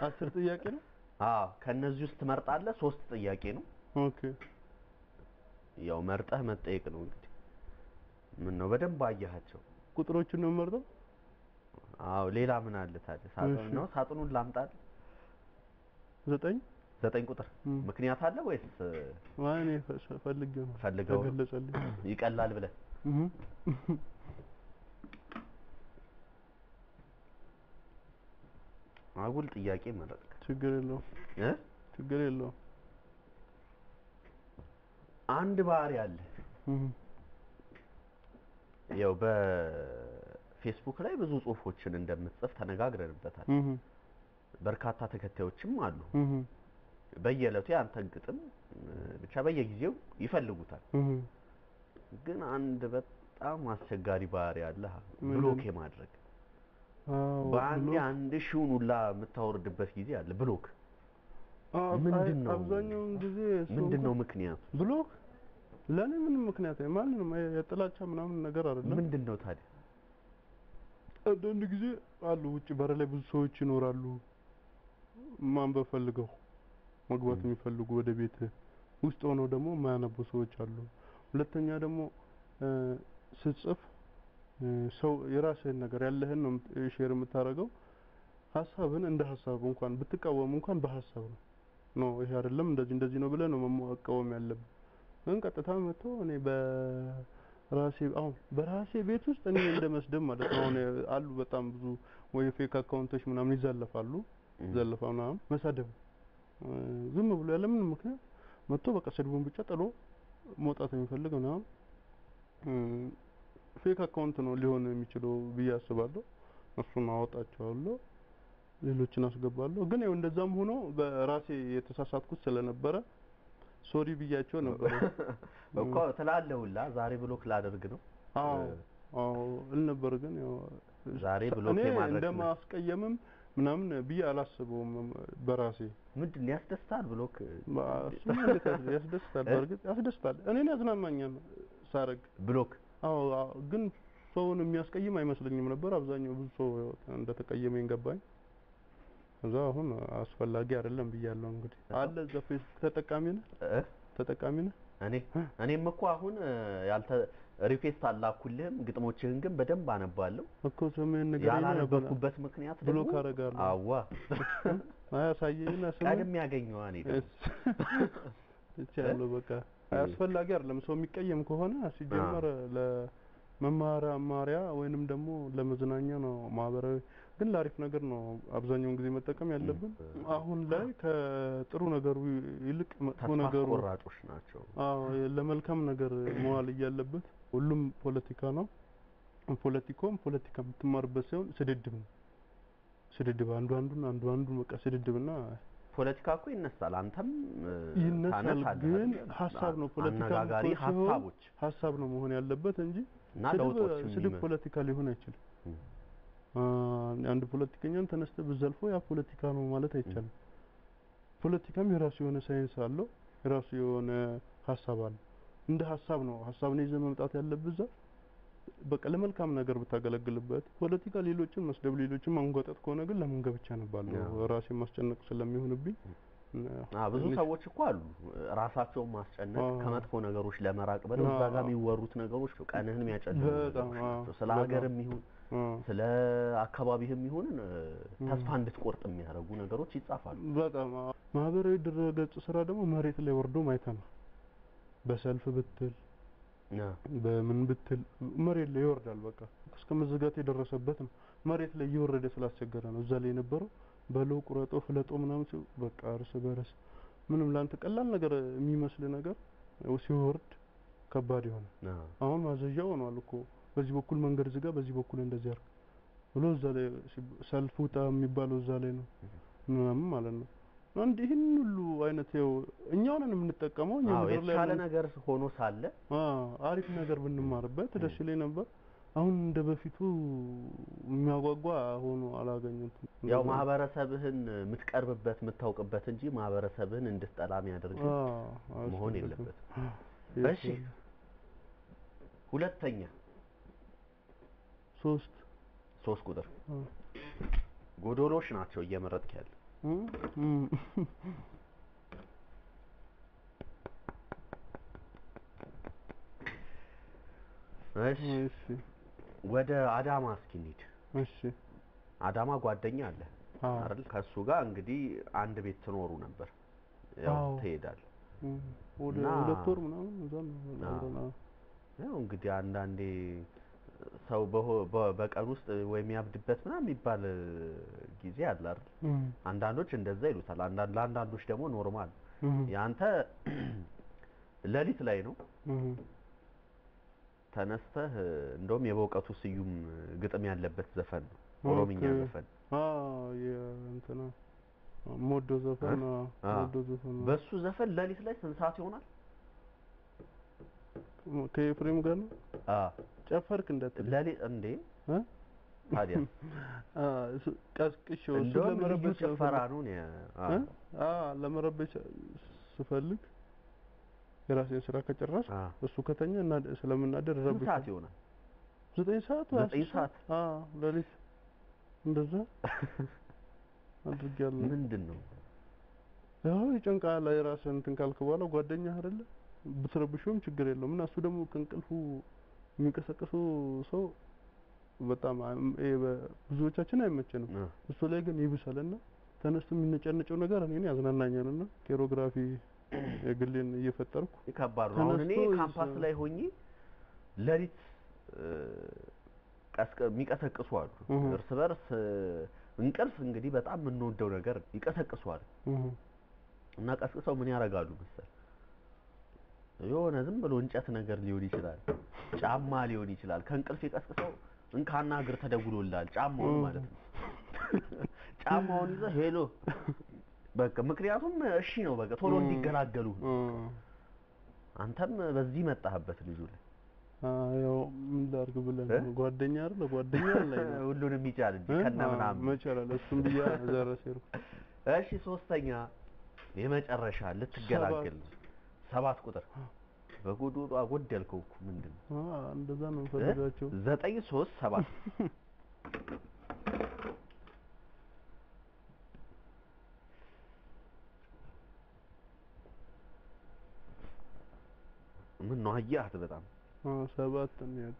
10 ጥያቄ ነው? ከነዚህ ውስጥ ትመርጣለህ። 3 ጥያቄ ነው። ኦኬ ያው መርጠህ መጠየቅ ነው እንግዲህ። ምን ነው በደንብ አያያቸው ቁጥሮችን ነው መርጠው? ሌላ ምን አለ ታዲያ? ሳጥኑ ነው። ሳጥኑን ላምጣል። 9 ቁጥር ምክንያት አለ ወይስ ማን ፈልገው ተገለጸልኝ ይቀላል ብለህ? አጉል ጥያቄ ማለት ችግር የለውም። አንድ ባህሪ አለ። ያው በፌስቡክ ላይ ብዙ ጽሁፎችን እንደምትጽፍ ተነጋግረንበታል። በርካታ ተከታዮችም አሉ። በየዕለቱ ያንተን ግጥም ብቻ በየጊዜው ይፈልጉታል። ግን አንድ በጣም አስቸጋሪ ባህሪ አለ። ብሎክ የማድረግ በአንድ ሺውን ሁላ የምታወርድበት ጊዜ አለ። ብሎክ ምንድነው? አብዛኛውን ጊዜ ምንድነው ምክንያቱ? ብሎክ ለኔ ምንም ምክንያት ማንንም የጥላቻ ምናምን ነገር አይደለም። ምንድነው ታዲያ? አንዳንድ ጊዜ አሉ ውጪ በር ላይ ብዙ ሰዎች ይኖራሉ። ማንበብ ፈልገው መግባት የሚፈልጉ ወደ ቤት ውስጥ ሆነው ደግሞ ማያነቡ ሰዎች አሉ። ሁለተኛ ደግሞ ስትጽፍ ሰው የራስህን ነገር ያለህን ነው ሼር የምታረገው። ሐሳብን እንደ ሐሳብ እንኳን ብትቃወም እንኳን በሐሳብ ነው ይሄ አይደለም እንደዚህ ነው ብለህ ነው መቃወም ያለብህ። ግን ቀጥታ መጥቶ እኔ በራሴ ቤት ውስጥ እኔ እንደመስደብ ማለት ነው። አሉ በጣም ብዙ ወይ ፌክ አካውንቶች ምናምን ይዘለፋሉ። ዘለፋውና መሳደብ ዝም ብሎ ያለ ምንም ምክንያት መጥቶ በቃ ስድቡን ብቻ ጥሎ መውጣት የሚፈልግ ነው። ፌክ አካውንት ነው ሊሆን የሚችለው ብዬ አስባለሁ። እሱን አወጣቸዋለሁ፣ ሌሎችን አስገባለሁ። ግን ያው እንደዛም ሆኖ በራሴ የተሳሳትኩት ስለነበረ ሶሪ ብያቸው ነበር እኮ ትላለህላ። ዛሬ ብሎክ ላደርግ ነው ነበር። ግን ያው ዛሬ ብሎክ የማድረግ እንደማስቀየምም ምናምን ብዬ አላስበውም በራሴ። ምንድነው ያስደስታል? ብሎክ ያስደስታል። በርግጥ ያስደስታል። እኔን ያዝናናኛል ሳረግ ብሎክ። ግን ሰውን የሚያስቀይም አይመስለኝም ነበር። አብዛኛው ብዙ ሰው እንደተቀየመኝ ገባኝ። ከዛ አሁን አስፈላጊ አይደለም ብያለሁ። እንግዲህ አለ እዛ ፌስቡክ ተጠቃሚ ነህ? እኔም እኮ አሁን ሪኩዌስት አላኩልህም። ግጥሞችህን ግን በደንብ አነባለሁ እኮ። ሰሜን ነገር ያላነበብኩበት ምክንያት ደግሞ ብሎክ አረጋለሁ። አሳየኝና ቀድም ያገኘው እኔ ያለው በቃ አስፈላጊ አይደለም። ሰው የሚቀየም ከሆነ ሲጀመር ለመማሪያ ወይንም ደግሞ ለመዝናኛ ነው። ማህበራዊ ግን ለአሪፍ ነገር ነው አብዛኛውን ጊዜ መጠቀም ያለብን። አሁን ላይ ከጥሩ ነገሩ ይልቅ መጥፎ ነገሩ ቆራጮች ናቸው። ለመልካም ነገር መዋል እያለበት ሁሉም ፖለቲካ ነው ፖለቲካ የምትማርበት ሳይሆን ስድድብ አንዱ አንዱን በቃ ስድድብና ፖለቲካ እኮ ይነሳል አንተም ይነሳል ግን ሐሳብ ነው ፖለቲካ አነጋጋሪ ሐሳብ ነው መሆን ያለበት እንጂ ስድብ ፖለቲካ ሊሆን አይችልም አንድ ፖለቲከኛን ተነስተ በዘልፎ ያ ፖለቲካ ነው ማለት አይቻልም ፖለቲካም የራሱ የሆነ ሳይንስ አለው የራሱ የሆነ ሐሳብ አለ እንደ ሐሳብ ነው ሐሳብን ይዘህ መምጣት ያለብህ በቃ ለመልካም ነገር ብታገለግልበት ፖለቲካ ሌሎችን መስደብ ሌሎችን ማንጓጠጥ ከሆነ ግን ለምን ገብቻ ነባለው ራሴን ማስጨነቅ ስለሚሆንብኝ ብዙ ሰዎች እኮ አሉ ራሳቸውን ማስጨነቅ ከመጥፎ ነገሮች ለመራቅ ብለው እዛ ጋር የሚወሩት ነገሮች ቀንህን የሚያጨልሙ ስለ ሀገርም ይሁን ስለ አካባቢህም ይሁን ተስፋ እንድትቆርጥ የሚያደርጉ ነገሮች ይጻፋሉ በጣም ማህበራዊ ድረገጽ ስራ ደግሞ መሬት ላይ ወርዶ ማይተና በሰልፍ ብትል በምን ብትል መሬት ላይ ይወርዳል በቃ እስከ መዘጋት የደረሰበት ነው መሬት ላይ ይወረደ ስላስቸገረ ነው እዛ ላይ የነበረው በለው ቁረጦ ፍለጦ ምናምን በቃ እርስ በርስ ምንም ላንተ ቀላል ነገር የሚመስል ነገር ሲወርድ ከባድ ይሆናል አሁን ማዘዣው ነው አልኩ በዚህ በኩል መንገድ ዝጋ በዚህ በኩል እንደዚህ አርክ ብሎ እዛ ላይ ሰልፉታ የሚባለው እዛ ላይ ነው ምናምን ማለት ነው አንድ ይሄን ሁሉ አይነት ያው እኛው ነን የምንጠቀመው እኛ ነገር ላይ የተሻለ ነገር ሆኖ ሳለ አሪፍ ነገር ብንማርበት ደስ ይለኝ ነበር አሁን እንደ በፊቱ የሚያጓጓ ሆኖ አላገኘሁትም ያው ማህበረሰብህን የምትቀርብበት የምታውቅበት እንጂ ማህበረሰብህን እንድትጠላም ያደርግ መሆን የለበትም እሺ ሁለተኛ 3 ቁጥር ጎዶሎሽ ናቸው እየመረጥክ ያለ እሺ ወደ አዳማ እስኪንሂድ እሺ አዳማ ጓደኛ አለ አይደል ከሱ ጋር እንግዲህ አንድ ቤት ትኖሩ ነበር ያው ትሄዳል ወደ 2 ወር ምናምን እዛም ነው ያው እንግዲህ አንዳንዴ ሰው በቀን ውስጥ ወይ የሚያብድበት ምናምን የሚባል ጊዜ አለ አይደል አንዳንዶች እንደዛ ይሉታል አንዳንዶች ደግሞ ኖርማል ያንተ ሌሊት ላይ ነው ተነስተህ እንደውም የበውቀቱ ስዩም ግጥም ያለበት ዘፈን ነው ኦሮምኛ ዘፈን የእንትና ሞዶ ዘፈን በሱ ዘፈን ሌሊት ላይ ስንት ሰዓት ይሆናል ከኤፍሬም ጋር ነው ጨፈርክ እንደተለ ሌሊት እንዴ ታዲያ ቀስቅሽው ለመረበሽ ጨፈራ ነው ለመረበሽ ስፈልግ የራሴን ስራ ከጨረስኩ እሱ ከተኛ እና ስለምናደር ረብሽ ሰዓት ይሆናል 9 ሰዓት ሌሊት እንደዛ አድርጌያለሁ ምንድነው ያው ይጨንቃል ላይ ራስን እንትን ካልክ በኋላ ጓደኛ አይደለ ብትረብሽውም ችግር የለውም እና እሱ ደግሞ ከእንቅልፉ የሚንቀሳቀሰው ሰው በጣም ብዙዎቻችን አይመቸንም እሱ ላይ ግን ይብሳልና ተነስቶ የሚነጨነጨው ነገር እኔን ያዝናናኛልና ኮሪዮግራፊ የግሌን እየፈጠርኩ ይከባድ ነው አሁን እኔ ካምፓስ ላይ ሆኜ ሌሊት የሚቀሰቅሱ አሉ እርስ በርስ እንቅልፍ እንግዲህ በጣም የምንወደው ነገር ይቀሰቅሷል እና ቀስቅሰው ምን ያረጋሉ መሰል የሆነ ዝም ብሎ እንጨት ነገር ሊሆን ይችላል ጫማ ሊሆን ይችላል ከእንቅልፍ ይቀስቅሰው እንካና እግር ተደውሎላል ጫማውን ማለት ነው ጫማውን ይዘህ ሄሎ በቃ ምክንያቱም እሺ ነው በቃ ቶሎ እንዲገላገሉ አንተም በዚህ መጣህበት ልጁ ላይ ያው ምን ላድርግ ብለን ጓደኛ አይደል ጓደኛ ላይ ሁሉንም ይቻል እንጂ ከነምናም መቻላል እሱም ብያ ዘራሴሩ እሺ ሶስተኛ የመጨረሻ ልትገላገል 7 ቁጥር በጉዱዱ አጎደልከው ምንድነው እንደዛ ነው ፈልጋቸው 937 ምን ነው አያት በጣም 7 ነው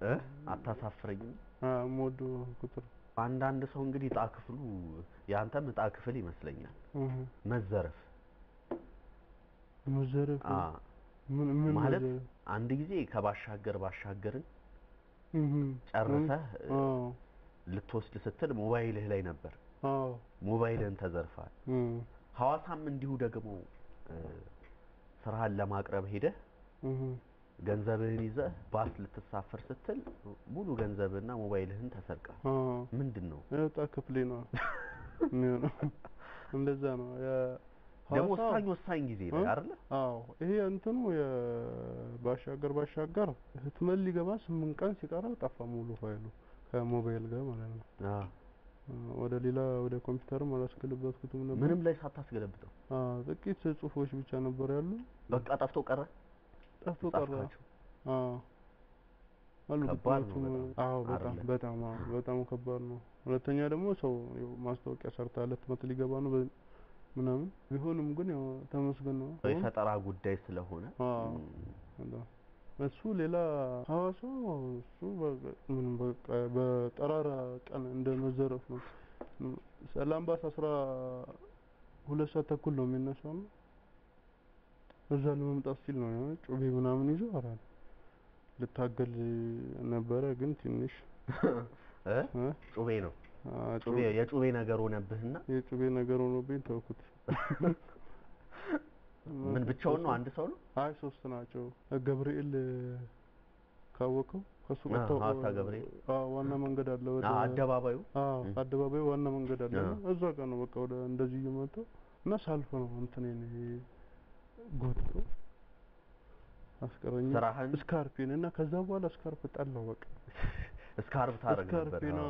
አታሳፍረኝም ሞዶ ቁጥር አንዳንድ ሰው እንግዲህ ዕጣ ክፍሉ ያንተም ዕጣ ክፍል ይመስለኛል መዘረፍ ምን ማለት አንድ ጊዜ ባሻገርን ጨርሰህ ልትወስድ ስትል ሞባይልህ ላይ ነበር ሞባይልን ተዘርፋል ሐዋሳም እንዲሁ ደግሞ ስራህን ለማቅረብ ሄደህ ገንዘብህን ይዘህ ባስ ልትሳፈር ስትል ሙሉ ገንዘብና ሞባይልህን ተሰርቀ ምንድነው ያጣ ክፍሌ ነው የሚሆነው እንደዛ ነው ደግሞ ወሳኝ ጊዜ ነው አይደል አዎ ይሄ እንትኑ ባሻገር ህትመት ሊገባ 8 ቀን ሲቀረው ጠፋ ሙሉ ፋይሉ ከሞባይል ጋር ማለት ነው ወደ ኮምፒውተርም አላስገለበጥኩትም ነበር ምንም ላይ ሳታስገለብጠው ጥቂት ጽሁፎች ብቻ ነበር ያሉ በቃ ጠፍቶ ቀረ ከባድ ነው በጣም ከባድ ነው ሁለተኛ ደግሞ ሰው ማስታወቂያ ሰርታለ ህትመት ሊገባ ነው ምናምን ቢሆንም ግን ያው ተመስገን ነው የፈጠራ ጉዳይ ስለሆነ እሱ ሌላ ሐዋሳ እሱ ምንም በቃ በጠራራ ቀን እንደመዘረፍ ነው ሰላምባስ 12 ሰዓት ተኩል ነው የሚነሳው እዛ ለመምጣት ሲል ነው ጩቤ ምናምን ይዞ አራል ልታገል ነበረ ግን ትንሽ ጩቤ ነው የጩቤ ነገር ሆነብህና የጩቤ ነገር ሆኖብኝ ተውኩት ምን ብቻውን ነው አንድ ሰው ነው አይ ሶስት ናቸው ገብርኤል ካወቀው ከሱ ቀጥቶ ገብርኤል ዋና መንገድ አለ ወደ አደባባዩ ዋና መንገድ አለ እዛ ጋር ነው በቃ ወደ እንደዚህ እየመጣው እና ሳልፎ ነው እንትኔን ጎትቶ አስቀረኝ ስካርፒን እና ከዛ በኋላ ስካርፕ ጣለው በቃ ስካርፕ ታረግ ነበር ስካርፒና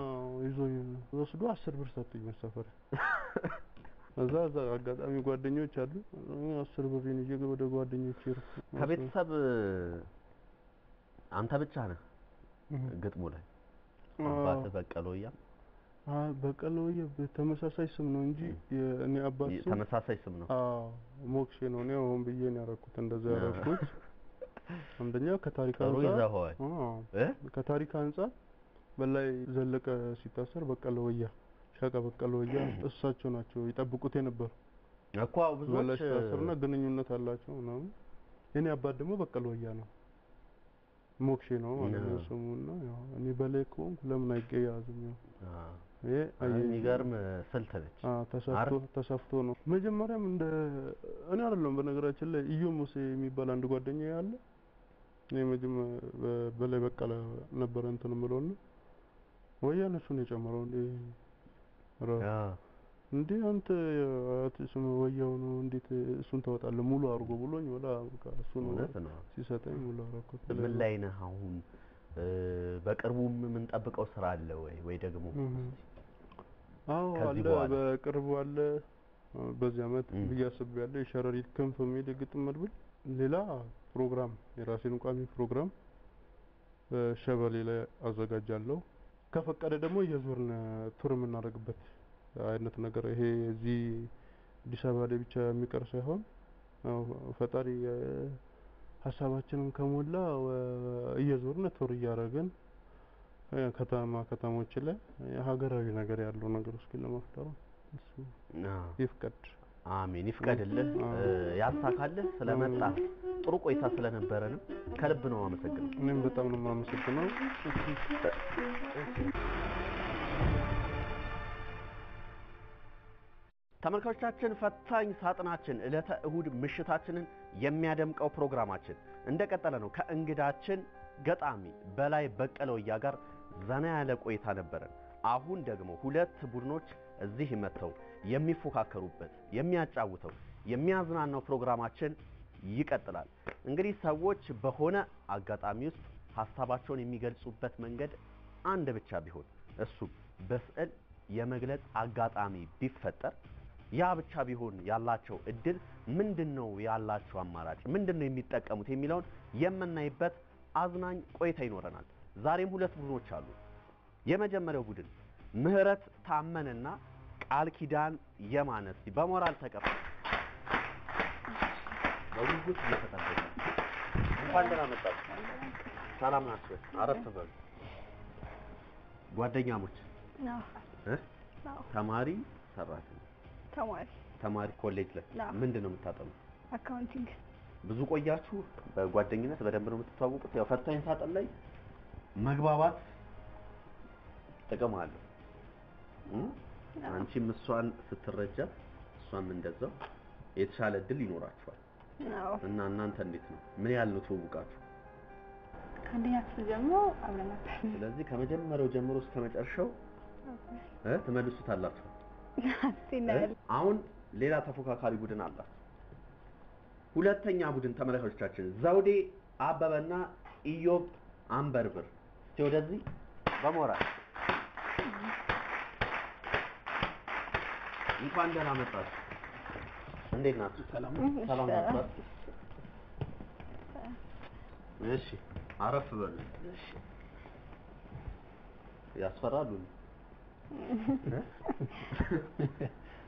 ይዞኝ ወስዶ 10 ብር ሰጥቶኝ መሰፈር እዛ አጋጣሚ ጓደኞች አሉ 10 ብር ይዤ ወደ ጓደኞቼ ከቤተሰብ አንተ ብቻ ነህ ግጥሙ ላይ አባት በቀሎያ በቀሎያ ተመሳሳይ ስም ነው እንጂ እኔ አባት ተመሳሳይ ስም ነው ሞክሼ ነው ነው አሁን ብዬ ነው ያረኩት እንደዛ ያረኩት አንደኛው ከታሪክ አንፃር በላይ ዘለቀ ሲታሰር በቀሎያ ሻቃ በቀሎያ እሳቸው ናቸው ይጠብቁት የነበር እኮ ብዙዎች ታሰርና ግንኙነት አላቸው ነው የኔ አባት ደግሞ በቀሎያ ነው ሞክሼ ነው ማለት ነው ስሙና ያው እኔ በላይ ቆንኩ ለምን አይገያዝም የሚገርም ስልት ነች ተሰፍቶ ነው መጀመሪያም እንደ እኔ አይደለም በነገራችን ላይ ኢዮ ሙሴ የሚባል አንድ ጓደኛ ያለ እኔ በላይ በቀለ ነበር እንትን ምለውና ወያኔ እሱን የጨመረው እንዴ አንተ አትስም ወያው ነው እንዴት እሱን ታወጣለህ ሙሉ አርጎ ብሎኝ ወላ እሱ ነው ሲሰጠኝ ሙሉ አረኩት ምን ላይ ነህ አሁን በቅርቡም ምን ጠብቀው ስራ አለ ወይ ደግሞ አለ በቅርቡ አለ በዚህ አመት በያስብ ያለ የሸረሪት ክንፍ የሚል ግጥም መድብል ሌላ ፕሮግራም የራሴን ቋሚ ፕሮግራም በሸበሌ ላይ አዘጋጃለሁ ከፈቀደ ደግሞ የዞርን ቱር የምናደርግበት አይነት ነገር ይሄ እዚህ አዲስ አበባ ላይ ብቻ የሚቀር ሳይሆን ፈጣሪ ሐሳባችንን ከሞላ እየዞርን ቱር እያደረግን ከተሞች ላይ ሀገራዊ ነገር ያለው ነገር እስኪ ለመፍጠር እሱ ይፍቀድ አሜን ይፍቀድልህ ያሳካልህ ስለመጣ ጥሩ ቆይታ ስለነበረንም ከልብ ነው አመሰግናለሁ እኔም በጣም ነው ማመሰግነው ተመልካቾቻችን ፈታኝ ሳጥናችን ዕለተ እሁድ ምሽታችንን የሚያደምቀው ፕሮግራማችን እንደቀጠለ ነው ከእንግዳችን ገጣሚ በላይ በቀሎያ ጋር ዘና ያለ ቆይታ ነበረን አሁን ደግሞ ሁለት ቡድኖች እዚህ መተው የሚፎካከሩበት የሚያጫውተው የሚያዝናናው ፕሮግራማችን ይቀጥላል እንግዲህ ሰዎች በሆነ አጋጣሚ ውስጥ ሐሳባቸውን የሚገልጹበት መንገድ አንድ ብቻ ቢሆን እሱ በስዕል የመግለጽ አጋጣሚ ቢፈጠር ያ ብቻ ቢሆን ያላቸው እድል ምንድነው ያላቸው አማራጭ ምንድነው የሚጠቀሙት የሚለውን የምናይበት አዝናኝ ቆይታ ይኖረናል ዛሬም ሁለት ቡድኖች አሉ የመጀመሪያው ቡድን ምህረት ታመነና ቃል ኪዳን የማነስ በሞራል ተቀበል በጉጉት እየተጠበቀ እንኳን ደህና መጣችሁ ሰላም ናችሁ አረፍ በሉ ጓደኛሞች ተማሪ ሰራተኛ ተማሪ ኮሌጅ ላይ ምንድነው የምታጠኑ አካውንቲንግ ብዙ ቆያችሁ በጓደኝነት በደንብ ነው የምትተዋወቁት ያው ፈታኝ ሳጥን ላይ መግባባት ጥቅም አለው አንቺም እሷን ስትረጃት እሷም እንደዛው የተሻለ እድል ይኖራችኋል እና እናንተ እንዴት ነው ምን ያህል ነው ትውውቃችሁ ከአንደኛ ክፍል ጀምሮ አብረን ነበር። ስለዚህ ከመጀመሪያው ጀምሮ እስከ መጨረሻው ትመልሱታላችሁ። አሁን ሌላ ተፎካካሪ ቡድን አላችሁ። ሁለተኛ ቡድን ተመልካቾቻችን ዘውዴ አበበና ኢዮብ አንበርብር እስቲ ወደዚህ በሞራል እንኳን ደህና መጣችሁ። እንዴት ናችሁ? ሰላም ናችሁ? እሺ አረፍ በሉ። ያስፈራሉ።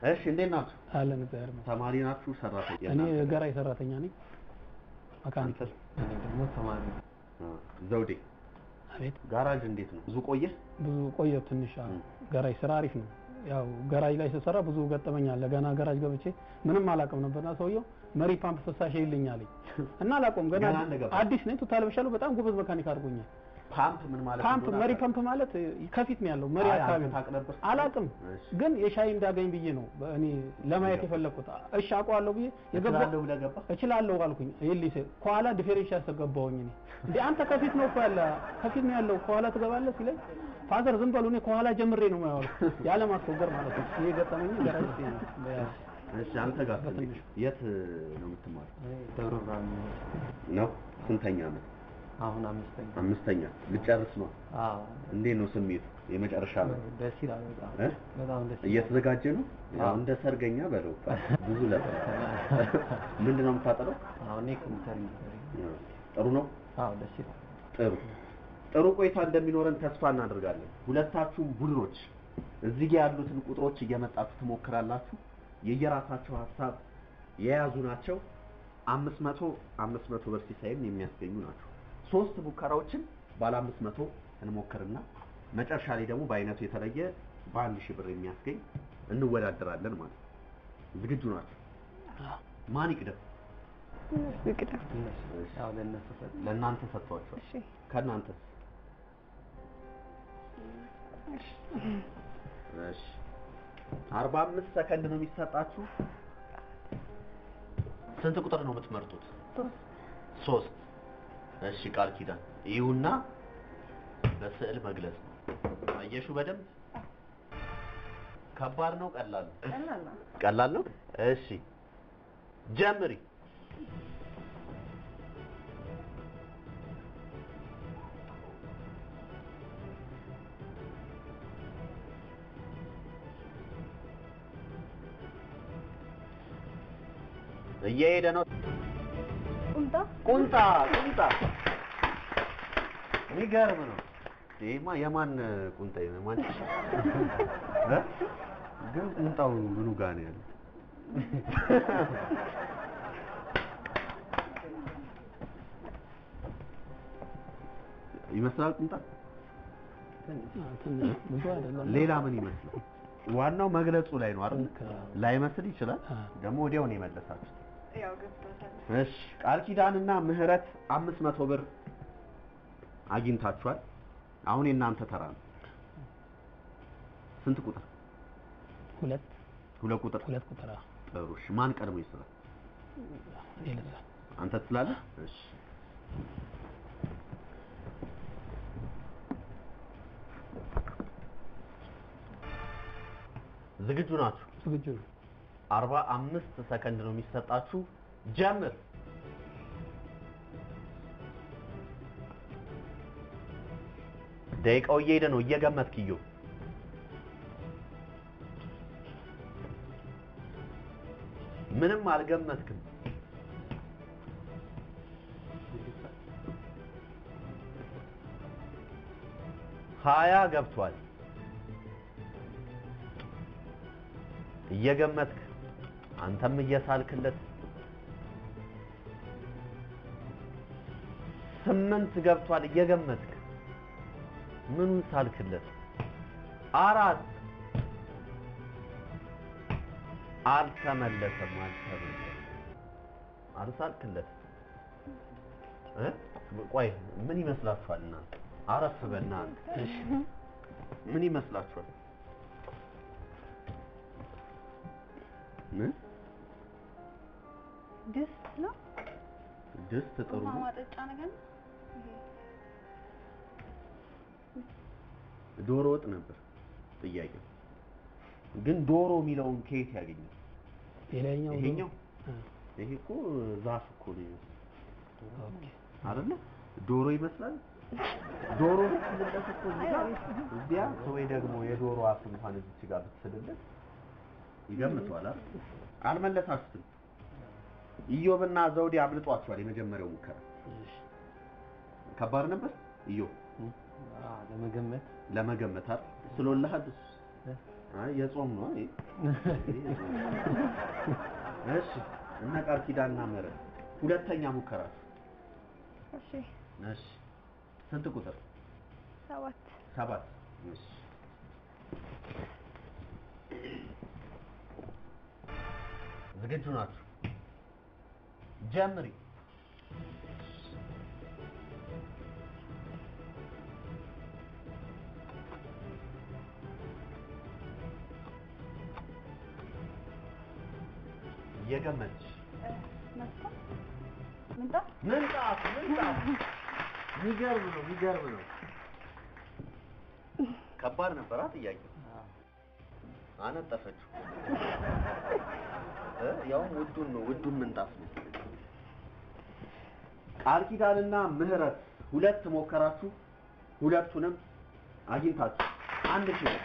እሺ እንዴት ናችሁ? አለን እግዚአብሔር ይመስገን። ተማሪ ናችሁ? ሰራተኛ? እኔ ገራይ ሰራተኛ ነኝ። መካኒክ ደግሞ ተማሪ። ዘውዴ አቤት። ጋራጅ እንዴት ነው? ብዙ ቆየህ? ብዙ ቆየሁ ትንሽ። ገራይ ስራ አሪፍ ነው። ያው ገራጅ ላይ ስሰራ ብዙ ገጠመኛል። ገና ገራጅ ገብቼ ምንም አላውቅም ነበርና ሰውየው መሪ ፓምፕ ፍሳሽ ይልኛል እና አላውቅም ገና አዲስ ነኝ። ቶታል በሻሉ በጣም ጎበዝ መካኒክ አድርጎኛል። ፓምፕ ምን ማለት ነው? ፓምፕ መሪ ፓምፕ ማለት ከፊት ነው ያለው መሪ አካባቢ አላውቅም፣ ግን የሻይ እንዳገኝ ብዬ ነው እኔ ለማየት የፈለኩት። እሺ አውቀዋለሁ ብዬ የገባው ለገባ እችላለሁ አልኩኝ። ይልይ ከኋላ ዲፈረንሻል ያስገባውኝ እኔ እንዴ አንተ ከፊት ነው ያለ ከፊት ነው ያለው ከኋላ ትገባለህ ሲለኝ ፋዘር ዝም በሉ እኔ ከኋላ ጀምሬ ነው የማያወል ያለ ማስወገር ማለት ነው። ይሄ ገጠመኝ ገራጅ ነው። እሺ አንተ ጋር የት ነው የምትማረው? ደብረ ብርሃን ነው። ስንተኛ ዓመት? አሁን አምስተኛ ልጨርስ ነው? አዎ። እንዴት ነው ስሜቱ? የመጨረሻ ነው? ደስ ይላል በጣም ደስ ይላል። እየተዘጋጀ ነው? ያው እንደ ሰርገኛ በለው ብዙ ለፈ ምንድን ነው የምታጠለው? አሁን ኮምፒውተር ኢንጂነሪንግ። ጥሩ ነው? አዎ ደስ ይላል። ጥሩ ቆይታ እንደሚኖረን ተስፋ እናደርጋለን። ሁለታችሁም ቡድኖች እዚህ ጋር ያሉትን ቁጥሮች እየመጣችሁ ትሞክራላችሁ። የየራሳቸው ሐሳብ የያዙ ናቸው። 500 ብር ሲሳይም የሚያስገኙ ናቸው። 3 ሙከራዎችን ባለ 500 እንሞክርና መጨረሻ ላይ ደግሞ በአይነቱ የተለየ በ1000 ብር የሚያስገኝ እንወዳደራለን ማለት ነው። ዝግጁ ናችሁ? ማን ይቅደም? ይቅደም። ያው ለእናንተ ሰጥቷቸዋል። እሺ ከእናንተስ? እሺ 45 ሰከንድ ነው የሚሰጣችሁ። ስንት ቁጥር ነው የምትመርጡት? 3 እሺ ቃል ኪዳን ይሁንና በስዕል መግለጽ ነው። አየሽው በደንብ ከባድ ነው ቀላል ነው? ቀላል ነው። እሺ ጀምሪ። እየሄደ ነው። ቁንጣ የሚገርም ነው። ይሄማ የማን ቁንጣ ነው? ማን ግን ቁንጣው ምኑ ጋር ነው ያለው? ይመስላል ቁንጣ። ሌላ ምን ይመስላል? ዋናው መግለጹ ላይ ነው አይደል? ላይመስል ይችላል። ደግሞ ወዲያው ነው የመለሳችሁት። ያው ገብቶታል። እሺ ቃል ኪዳንና ምህረት 500 ብር አግኝታችኋል። አሁን የእናንተ ተራ ነው። ስንት ቁጥር? ሁለት ቁጥር። ጥሩ። እሺ ማን ቀድሞ ይስራል? አንተ ትላለህ? እሺ ዝግጁ ናችሁ? ዝግጁ ነው። 45 ሰከንድ ነው የሚሰጣችሁ። ጀምር። ደቂቃው እየሄደ ነው። እየገመትክ እዩ። ምንም አልገመትክም። ሀያ ገብቷል። እየገመትክ አንተም እየሳልክለት 8 ገብቷል። እየገመትክ ምኑን ሳልክለት? 4 አልተመለሰም። አልሳልክለት። ቆይ ምን ይመስላችኋል እናንተ? አረፍ በእናንተ እሺ ምን ይመስላችኋል? ምን ድስት ነው? ድስት ጥሩ ነው። ማማጠጫ ነገር ነው። ዶሮ ወጥ ነበር ጥያቄው። ግን ዶሮ የሚለውን ከየት ያገኛል? ይሄኛው ይሄ እኮ ዛፍ እኮ ነው። ኦኬ አይደለ? ዶሮ ይመስላል። ዶሮ ብትልለት እኮ እዚያ ወይ ደግሞ የዶሮ አፍ እንኳን እዚህ ጋር ብትስልለት ይገምቷል አይደል? አልመለሳችሁም። ኢዮብና ዘውዴ አብልጧቸዋል የመጀመሪያው ሙከራ። ከባድ ነበር ኢዮብ ለመገመት አይደል? ስለወላህድ የጾም ነው አይ እሺ እና ቃል ኪዳንና ምህረት ሁለተኛ ሙከራ። እሺ ስንት ቁጥር? 7 እሺ ዝግጁ ናችሁ? ጀምሪ። የገመች ምንጣፍ የሚገርም ነው። ከባድ ነበር ጥያቄው። አነጠፈችው። ያውም ውዱን ምንጣፍ ነው። ቃል ኪዳንና ምህረት ሁለት ሞከራችሁ፣ ሁለቱንም አግኝታችሁ 1000 ብር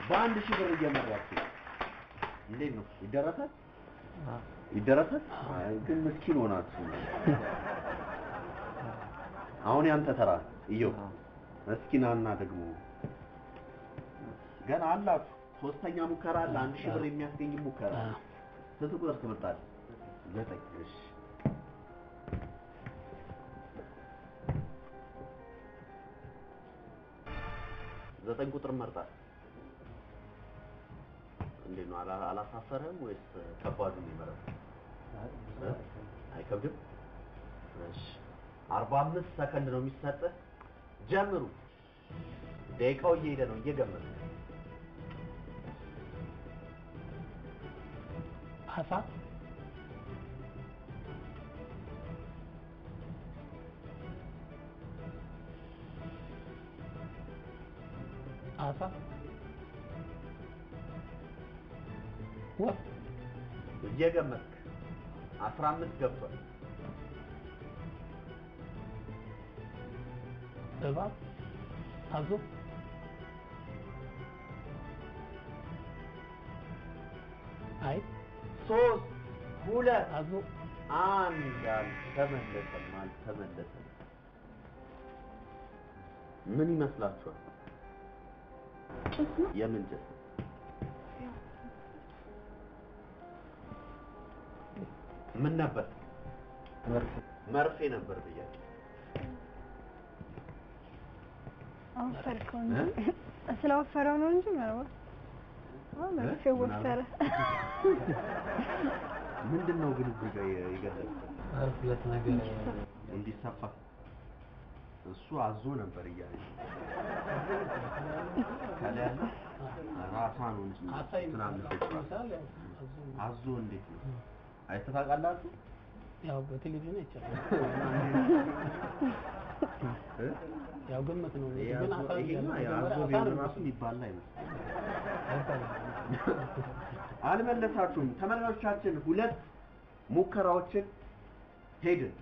በ1000 ብር እየመራችሁ እንዴት ነው ይደረሳል? ግን ምስኪን ሆናችሁ። አሁን ያንተ ተራ ኢዮብ። ምስኪናና ደግሞ ገና አላችሁ ሶስተኛ ሙከራ አለ። 1000 ብር የሚያስገኝ ሙከራ። ስንት ቁጥር ትመርጣለህ? 9 እሺ 9 ቁጥር መርጣለህ። እንዴት ነው አላሳፈረም ወይስ ከባዱን ይመረጣል? አይከብድም? እሺ 45 ሰከንድ ነው የሚሰጥህ። ጀምሩ። ደቂቃው እየሄደ ነው እየገመተ። አሳ ወፍ እየገመትክ 15 ገብቷል። እባብ አዞ አይ 3 2 አዞ 1 አልተመለሰም። ምን ይመስላችኋል? የምን ጭስ? ምን ነበር? መርፌ ነበር ጥያቄ። አወፈርከው እንጂ ስለወፈረው ነው እንጂ ማለት መርፌ ወፈረ። ምንድነው ግን እዚህ ጋር ይገለጽ? ሁለት ነገር እንዲሰፋ እሱ አዞ ነበር እያለ ከላይ ያለ ራሳ ነው እንጂ ትናንሽ አዞ እንዴት ነው አይተታቃላችሁ? ያው በቴሌቪዥን አይቻልም። ያው ግምት ነው ግን አዞ ራሱ ይባላል አይመስልም። አልመለሳችሁም። ተመልካቾቻችን ሁለት ሙከራዎችን ሄድን።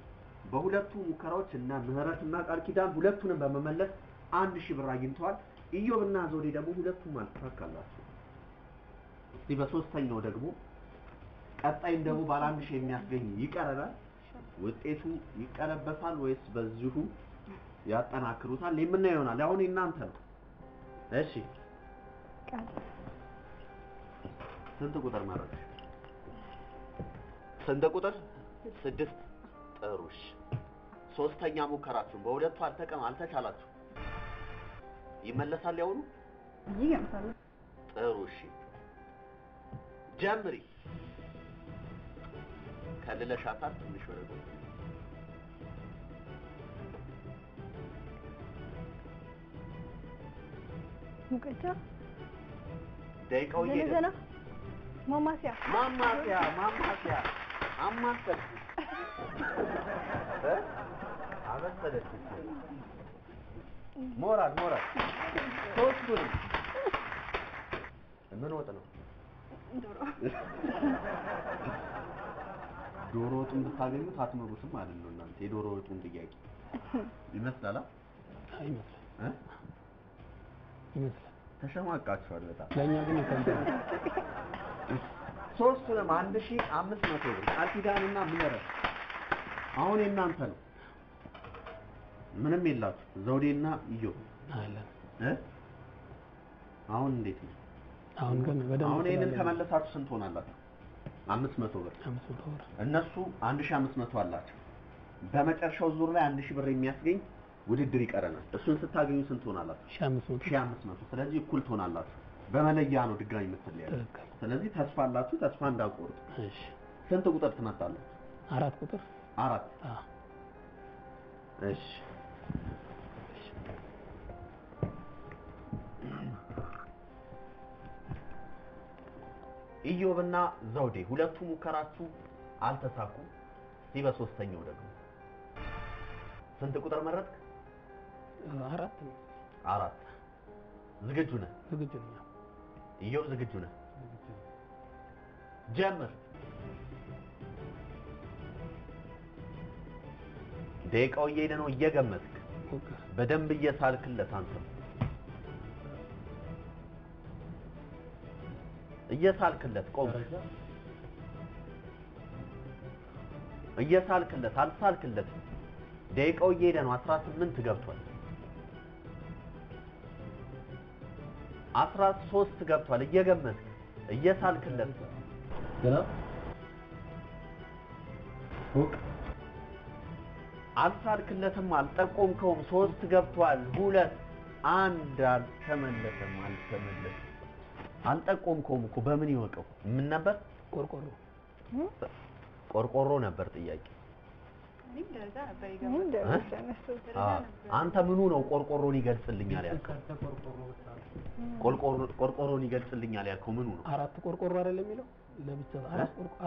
በሁለቱ ሙከራዎች እና ምህረትና ቃል ኪዳን ሁለቱንም በመመለስ 1000 ብር አግኝተዋል። ኢዮብና ዘውዴ ደግሞ ሁለቱም አልተሳካላቸው። እስቲ በሶስተኛው ደግሞ ቀጣይም ደግሞ ባለ 1000 የሚያስገኝ ይቀርባል። ውጤቱ ይቀለበሳል ወይስ በዚሁ ያጠናክሩታል? የምናየው ይሆናል። አሁን እናንተ ነው። እሺ ስንት ቁጥር ማለት? ስንት ቁጥር? 6 ጥሩሽ። ሶስተኛ ሙከራችሁ በሁለቱ አልተቻላችሁ። ይመለሳል ያውኑ? ይገምታል። ጥሩሽ። ጀምሪ። ከልለሻታል ትንሽ ወረዱ። ሙቀጫ ደቂቃው ይሄዳል። ማማሲያ አማሰል አበሰለች። ሞራል ሶስቱንም ምን ወጥ ነው? ዶሮ ወጡን ብታገኙት አትመሩትም ማለት ነው እናንተ የዶሮ ወጡን ጥያቄ ይመስላል አይመስልም ተሸማቃችኋል በጣም ለኛ ግን ይከብዳል ሶስቱንም 1500 ብር ቃል ኪዳንና ምህረት አሁን የእናንተ ነው ምንም የላችሁ ዘውዴና ኢዮ አለ አሁን እንዴት ነው አሁን ግን በደንብ አሁን ይሄንን ከመለሳችሁ ስንት ሆናላችሁ 500 ብር እነሱ 1500 አላቸው በመጨረሻው ዙር ላይ 1000 ብር የሚያስገኝ ውድድር ይቀረናል እሱን ስታገኙ ስንት ሆናላችሁ 1500 ስለዚህ እኩል ትሆናላችሁ በመለያ ነው ድጋሚ የምትለያዩ ስለዚህ ተስፋ አላችሁ ተስፋ እንዳቆርጡ እሺ ስንት ቁጥር ትመጣላችሁ 4 ቁጥር 4 እሺ ኢዮብና ዘውዴ ሁለቱ ሙከራችሁ አልተሳኩም በሶስተኛው ደግሞ ስንት ቁጥር መረጥክ 4 ዝግጁ ነህ ኢዮብ ዝግጁ ነህ ጀምር ደቂቃው እየሄደ ነው እየገመትክ በደንብ እየሳልክለት አንተ እየሳልክለት ቆም እየሳልክለት አልሳልክለት ደቂቃው እየሄደ ነው 18 ገብቷል 13 ገብቷል እየገመትክ እየሳልክለት ገና አልሳልክለትም አልጠቆምከውም 3 ገብቷል 2 1 አልተመለሰም አልጠቆምከውም እኮ በምን ይወቀው ምን ነበር ቆርቆሮ ነበር ጥያቄ አንተ ምኑ ነው ቆርቆሮን ይገልጽልኛል ያልከው ቆርቆሮን ይገልጽልኛል ያልከው ምኑ ነው 4 ቆርቆሮ አይደለም የሚለው ለብቻ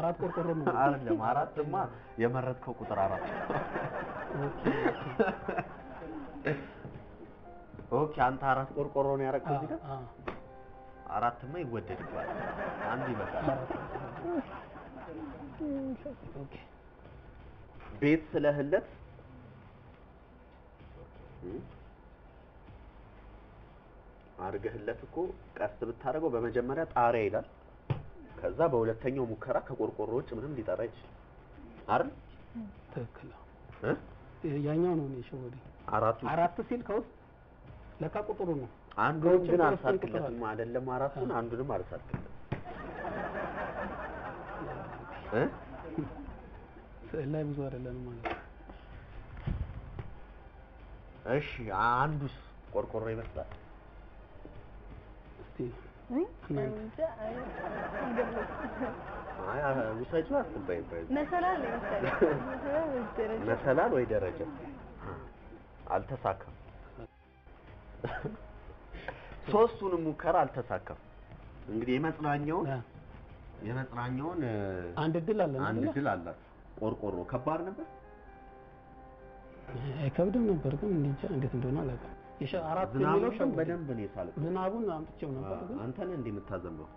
4 ቆርቆሮ ነው አይደለም 4ማ የመረጥከው ቁጥር 4 ኦኬ አንተ 4 ቆርቆሮ ነው ያረከው እዚህ ጋር 4ማ ይወደድባል አንድ ይበቃል ኦኬ ቤት ስለህለት አርገህለት እኮ ቀስ ብታረገው በመጀመሪያ ጣሪያ ይላል ከዛ በሁለተኛው ሙከራ ከቆርቆሮ ውጭ ምንም ሊጠራ ይችላል አይደል ትክክል ያኛው ነው የሸወደ 4 ሲል ከውስጥ ለካ ቁጥሩ ነው አንዱን ግን አልሳልክለትም አይደለም አራቱን አንዱንም አልሳልክለትም ላይ ብዙ አይደለም ማለት እሺ አንዱስ ቆርቆሮ ይመስላል እስቲ ውሳጅ አትባይ መሰላል ወይ ደረጃ አልተሳካም ሶስቱንም ሙከራ አልተሳካም እንግዲህ የመጽናኛውን አንድ ድል አለ ቆርቆሮ ከባድ ነበር አይከብድም ነበር ግን እንዴት እንደሆነ አላውቅም አራት የሚለው ዝናቡን በደንብ ነው የሳልኩት ዝናቡን አምጥቼው ነበር ግን አንተ ነህ እንዴ የምታዘንበው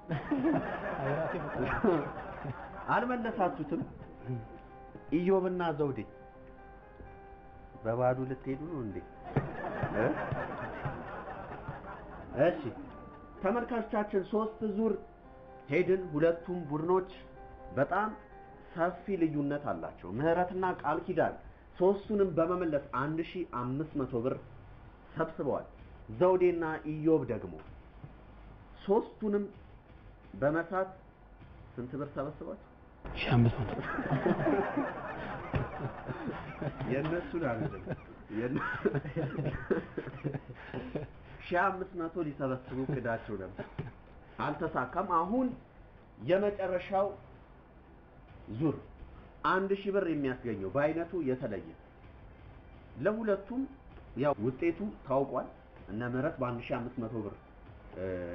አይራሴ በቃ አልመለሳችሁትም ኢዮብና ዘውዴ በባዶ ልትሄዱ ነው እንዴ እሺ ተመልካቾቻችን 3 ዙር ሄድን ሁለቱም ቡድኖች በጣም ሰፊ ልዩነት አላቸው ምህረትና ቃል ኪዳን ሶስቱንም በመመለስ 1500 ብር ሰብስበዋል ዘውዴና ኢዮብ ደግሞ ሶስቱንም በመሳት ስንት ብር ሰበስባችሁ 1500 የነሱን አይደለም 1500 ሊሰበስቡ ቅዳቸው ነበር አልተሳካም አሁን የመጨረሻው ዙር 1000 ብር የሚያስገኘው በአይነቱ የተለየ ለሁለቱም ያው ውጤቱ ታውቋል እና ምህረት በ1500 ብር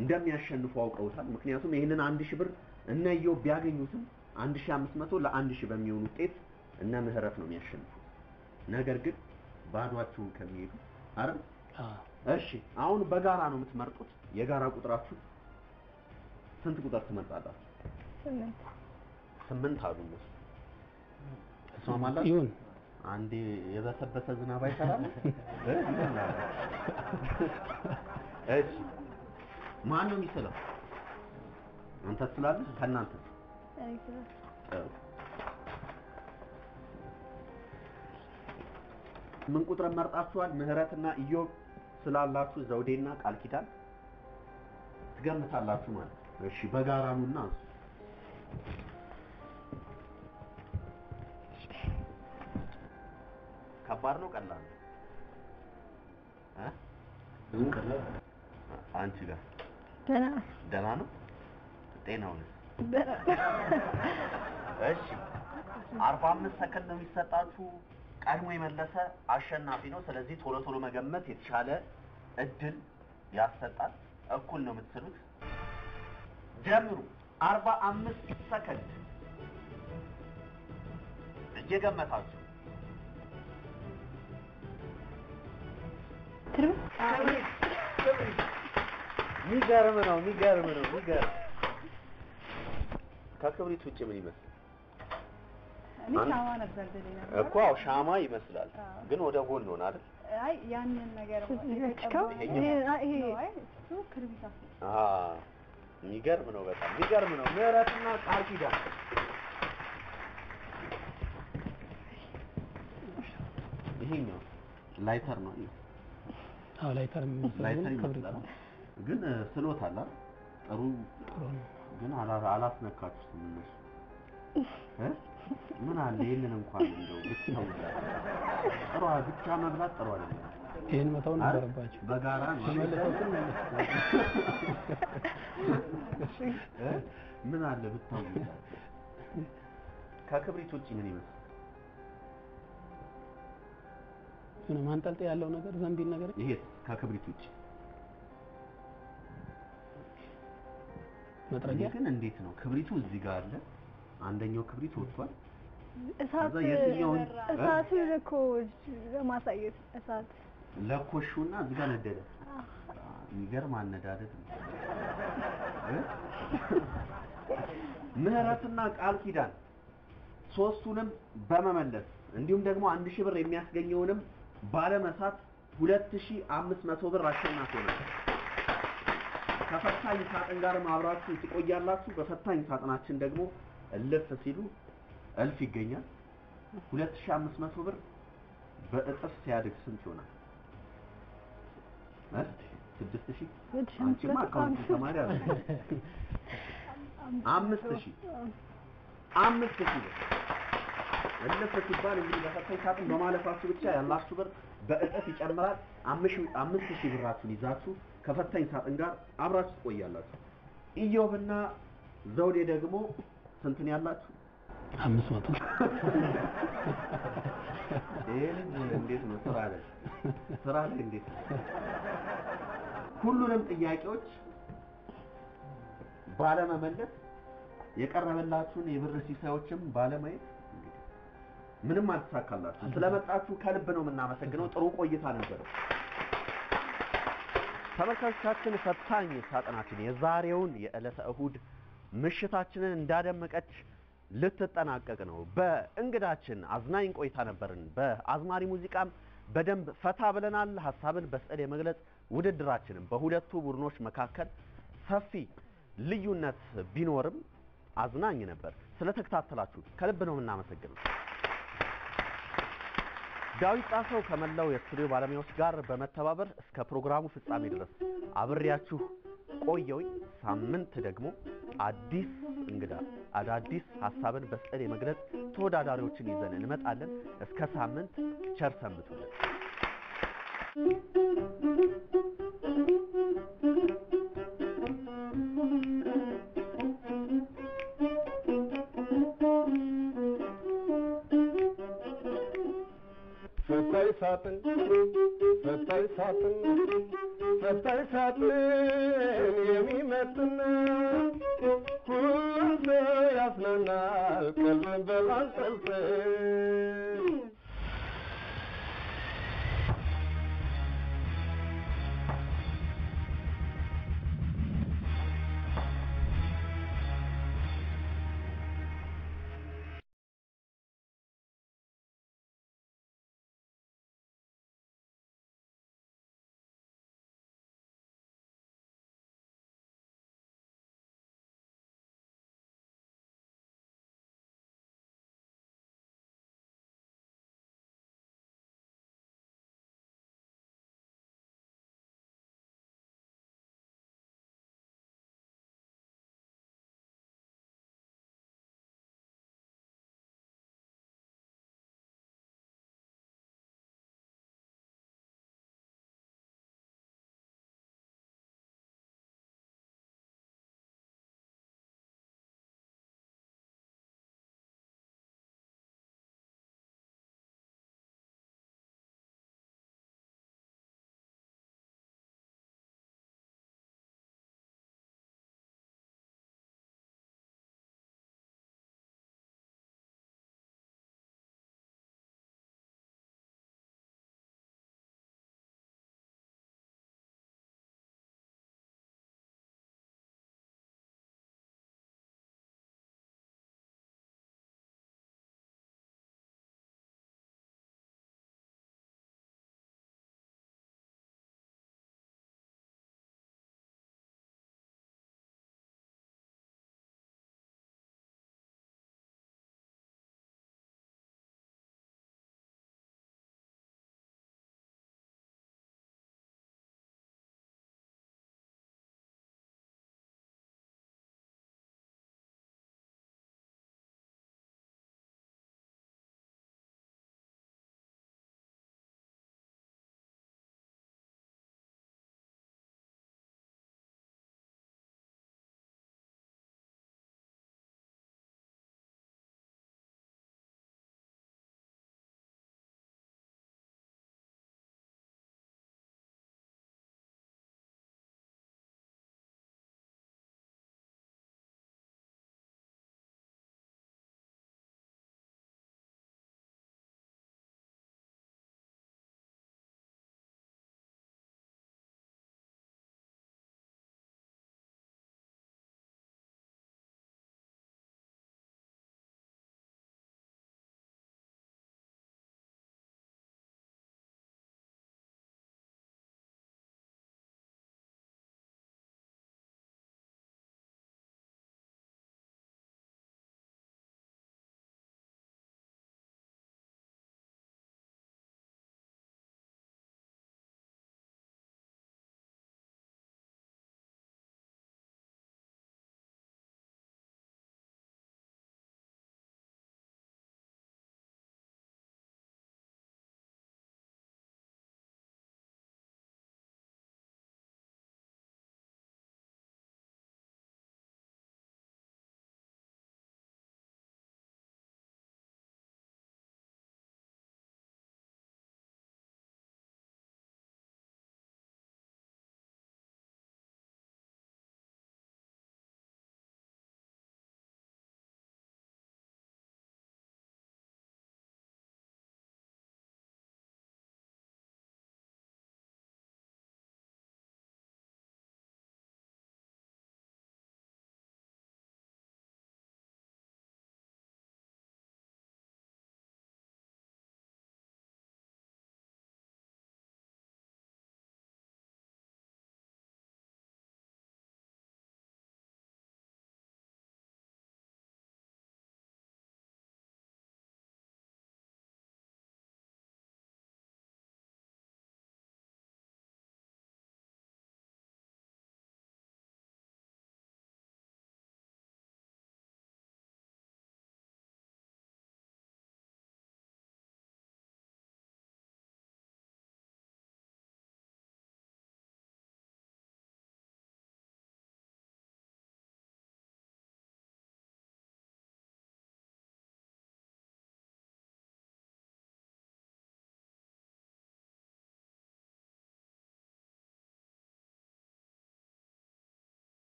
እንደሚያሸንፉ አውቀውታል ምክንያቱም ይሄንን 1000 ብር እና ኢዮብ ቢያገኙትም 1500 ለ1000 በሚሆን ውጤት እና ምህረት ነው የሚያሸንፉ ነገር ግን ባዷቸውን ከሚሄዱ አይደል እሺ አሁን በጋራ ነው የምትመርጡት የጋራ ቁጥራችሁ ስንት ቁጥር ትመርጣላችሁ 8 አሉ ነው ተስማማላችሁ ይሁን አንዴ የበሰበሰ ዝናብ አይሰራም እሺ ማን ነው የሚስለው አንተ ትላለህ ከናንተ እኔ ስለ ምን ቁጥር መርጣችኋል ምህረትና ኢዮብ ስላላችሁ ዘውዴና ቃል ኪዳን ትገምታላችሁ ማለት እሺ በጋራ ነውና ከባድ ነው ቀላል ብዙ ቀላል አንቺ ጋር ደህና ነው ጤናው ነው እሺ 45 ሰከንድ ነው የሚሰጣችሁ ቀድሞ የመለሰ አሸናፊ ነው ስለዚህ ቶሎ ቶሎ መገመት የተሻለ እድል ያሰጣል እኩል ነው የምትስሉት ጀምሩ 45 ሰከንድ እየገመታችሁ ሚገርም ነው ከክብሪት ውጭ ምን ይመስል እኔ ሻማ ነበር ደለና እኮ አው ሻማ ይመስላል ግን ወደ ጎን ነው አይደል አይ ያንን ነገር ይሄ እሱ ክርቢታ ሚገርም ነው በጣም ሚገርም ነው ምህረትና ቃል ኪዳን ይሄኛው ላይተር ነው አዎ ላይተር ይመስላል ግን ስሎታል ጥሩ ነው ግን አላስነካችሁም እነሱ ምን አለ ይሄንን እንኳን እንደው ብቻው ጥሩ ብቻ መብላት ጥሩ አይደለም ይሄን መተው ነበረባችሁ በጋራ መልሰውትን ምን አለ ብታው ከክብሪት ውጪ ምን ይመስል ምን ማንጠልጥ ያለው ነገር ዘንቢል ነገር ይሄ ከክብሪት ውጪ መጥረጊያ ግን እንዴት ነው ክብሪቱ እዚህ ጋር አለ አንደኛው ክብሪት ወጥቷል እሳት እኮ ለማሳየት እሳት ለኮሹና እዚህ ጋር ነደደ ይገርም አነዳደድ ነው ምህረትና ቃል ኪዳን ሶስቱንም በመመለስ እንዲሁም ደግሞ 1000 ብር የሚያስገኘውንም ባለመሳት 2500 ብር አሸናፊ ነው ከፈታኝ ሳጥን ጋር ማብራችሁ ትቆያላችሁ በፈታኝ ሳጥናችን ደግሞ እልፍ ሲሉ እልፍ ይገኛል 2500 ብር በእጥፍ ሲያድግ ስንት ይሆናል 6000 አንቺማ አካውንት ተማሪ አይደል 5000 ብር እልፍ ሲባል እንግዲህ በፈታኝ ሳጥን በማለፋችሁ ብቻ ያላችሁ ብር በእጥፍ ይጨምራል 5000 ብራችሁን ይዛችሁ ከፈታኝ ሳጥን ጋር አብራችሁ ትቆያላችሁ ኢዮብና ዘውዴ ደግሞ ስንት ነው ያላችሁ 500 እንዴት ነው ስራ ላይ እንዴት ሁሉንም ጥያቄዎች ባለመመለስ የቀረበላችሁን የብር ሲሳዮችም ባለማየት ምንም አልተሳካላችሁ ስለመጣችሁ ከልብ ነው የምናመሰግነው ጥሩ ቆይታ ነበር ተመልካቾቻችን ፈታኝ ሳጥናችን የዛሬውን የዕለተ እሁድ ምሽታችንን እንዳደመቀች ልትጠናቀቅ ነው በእንግዳችን አዝናኝ ቆይታ ነበርን በአዝማሪ ሙዚቃም በደንብ ፈታ ብለናል ሐሳብን በስዕል የመግለጽ ውድድራችንን በሁለቱ ቡድኖች መካከል ሰፊ ልዩነት ቢኖርም አዝናኝ ነበር ስለተከታተላችሁ ከልብ ነው የምናመሰግነው ዳዊት ጣሰው ከመላው የስቱዲዮ ባለሙያዎች ጋር በመተባበር እስከ ፕሮግራሙ ፍጻሜ ድረስ አብሬያችሁ ቆየሁኝ ሳምንት ደግሞ አዲስ እንግዳ አዳዲስ ሐሳብን በስዕል የመግለጽ ተወዳዳሪዎችን ይዘን እንመጣለን እስከ ሳምንት ቸር ሰንብቱልን ፈታኝ ሳጥን የሚመጥን ሁሉ ያስናናል ቀልብን በማንጠልጠል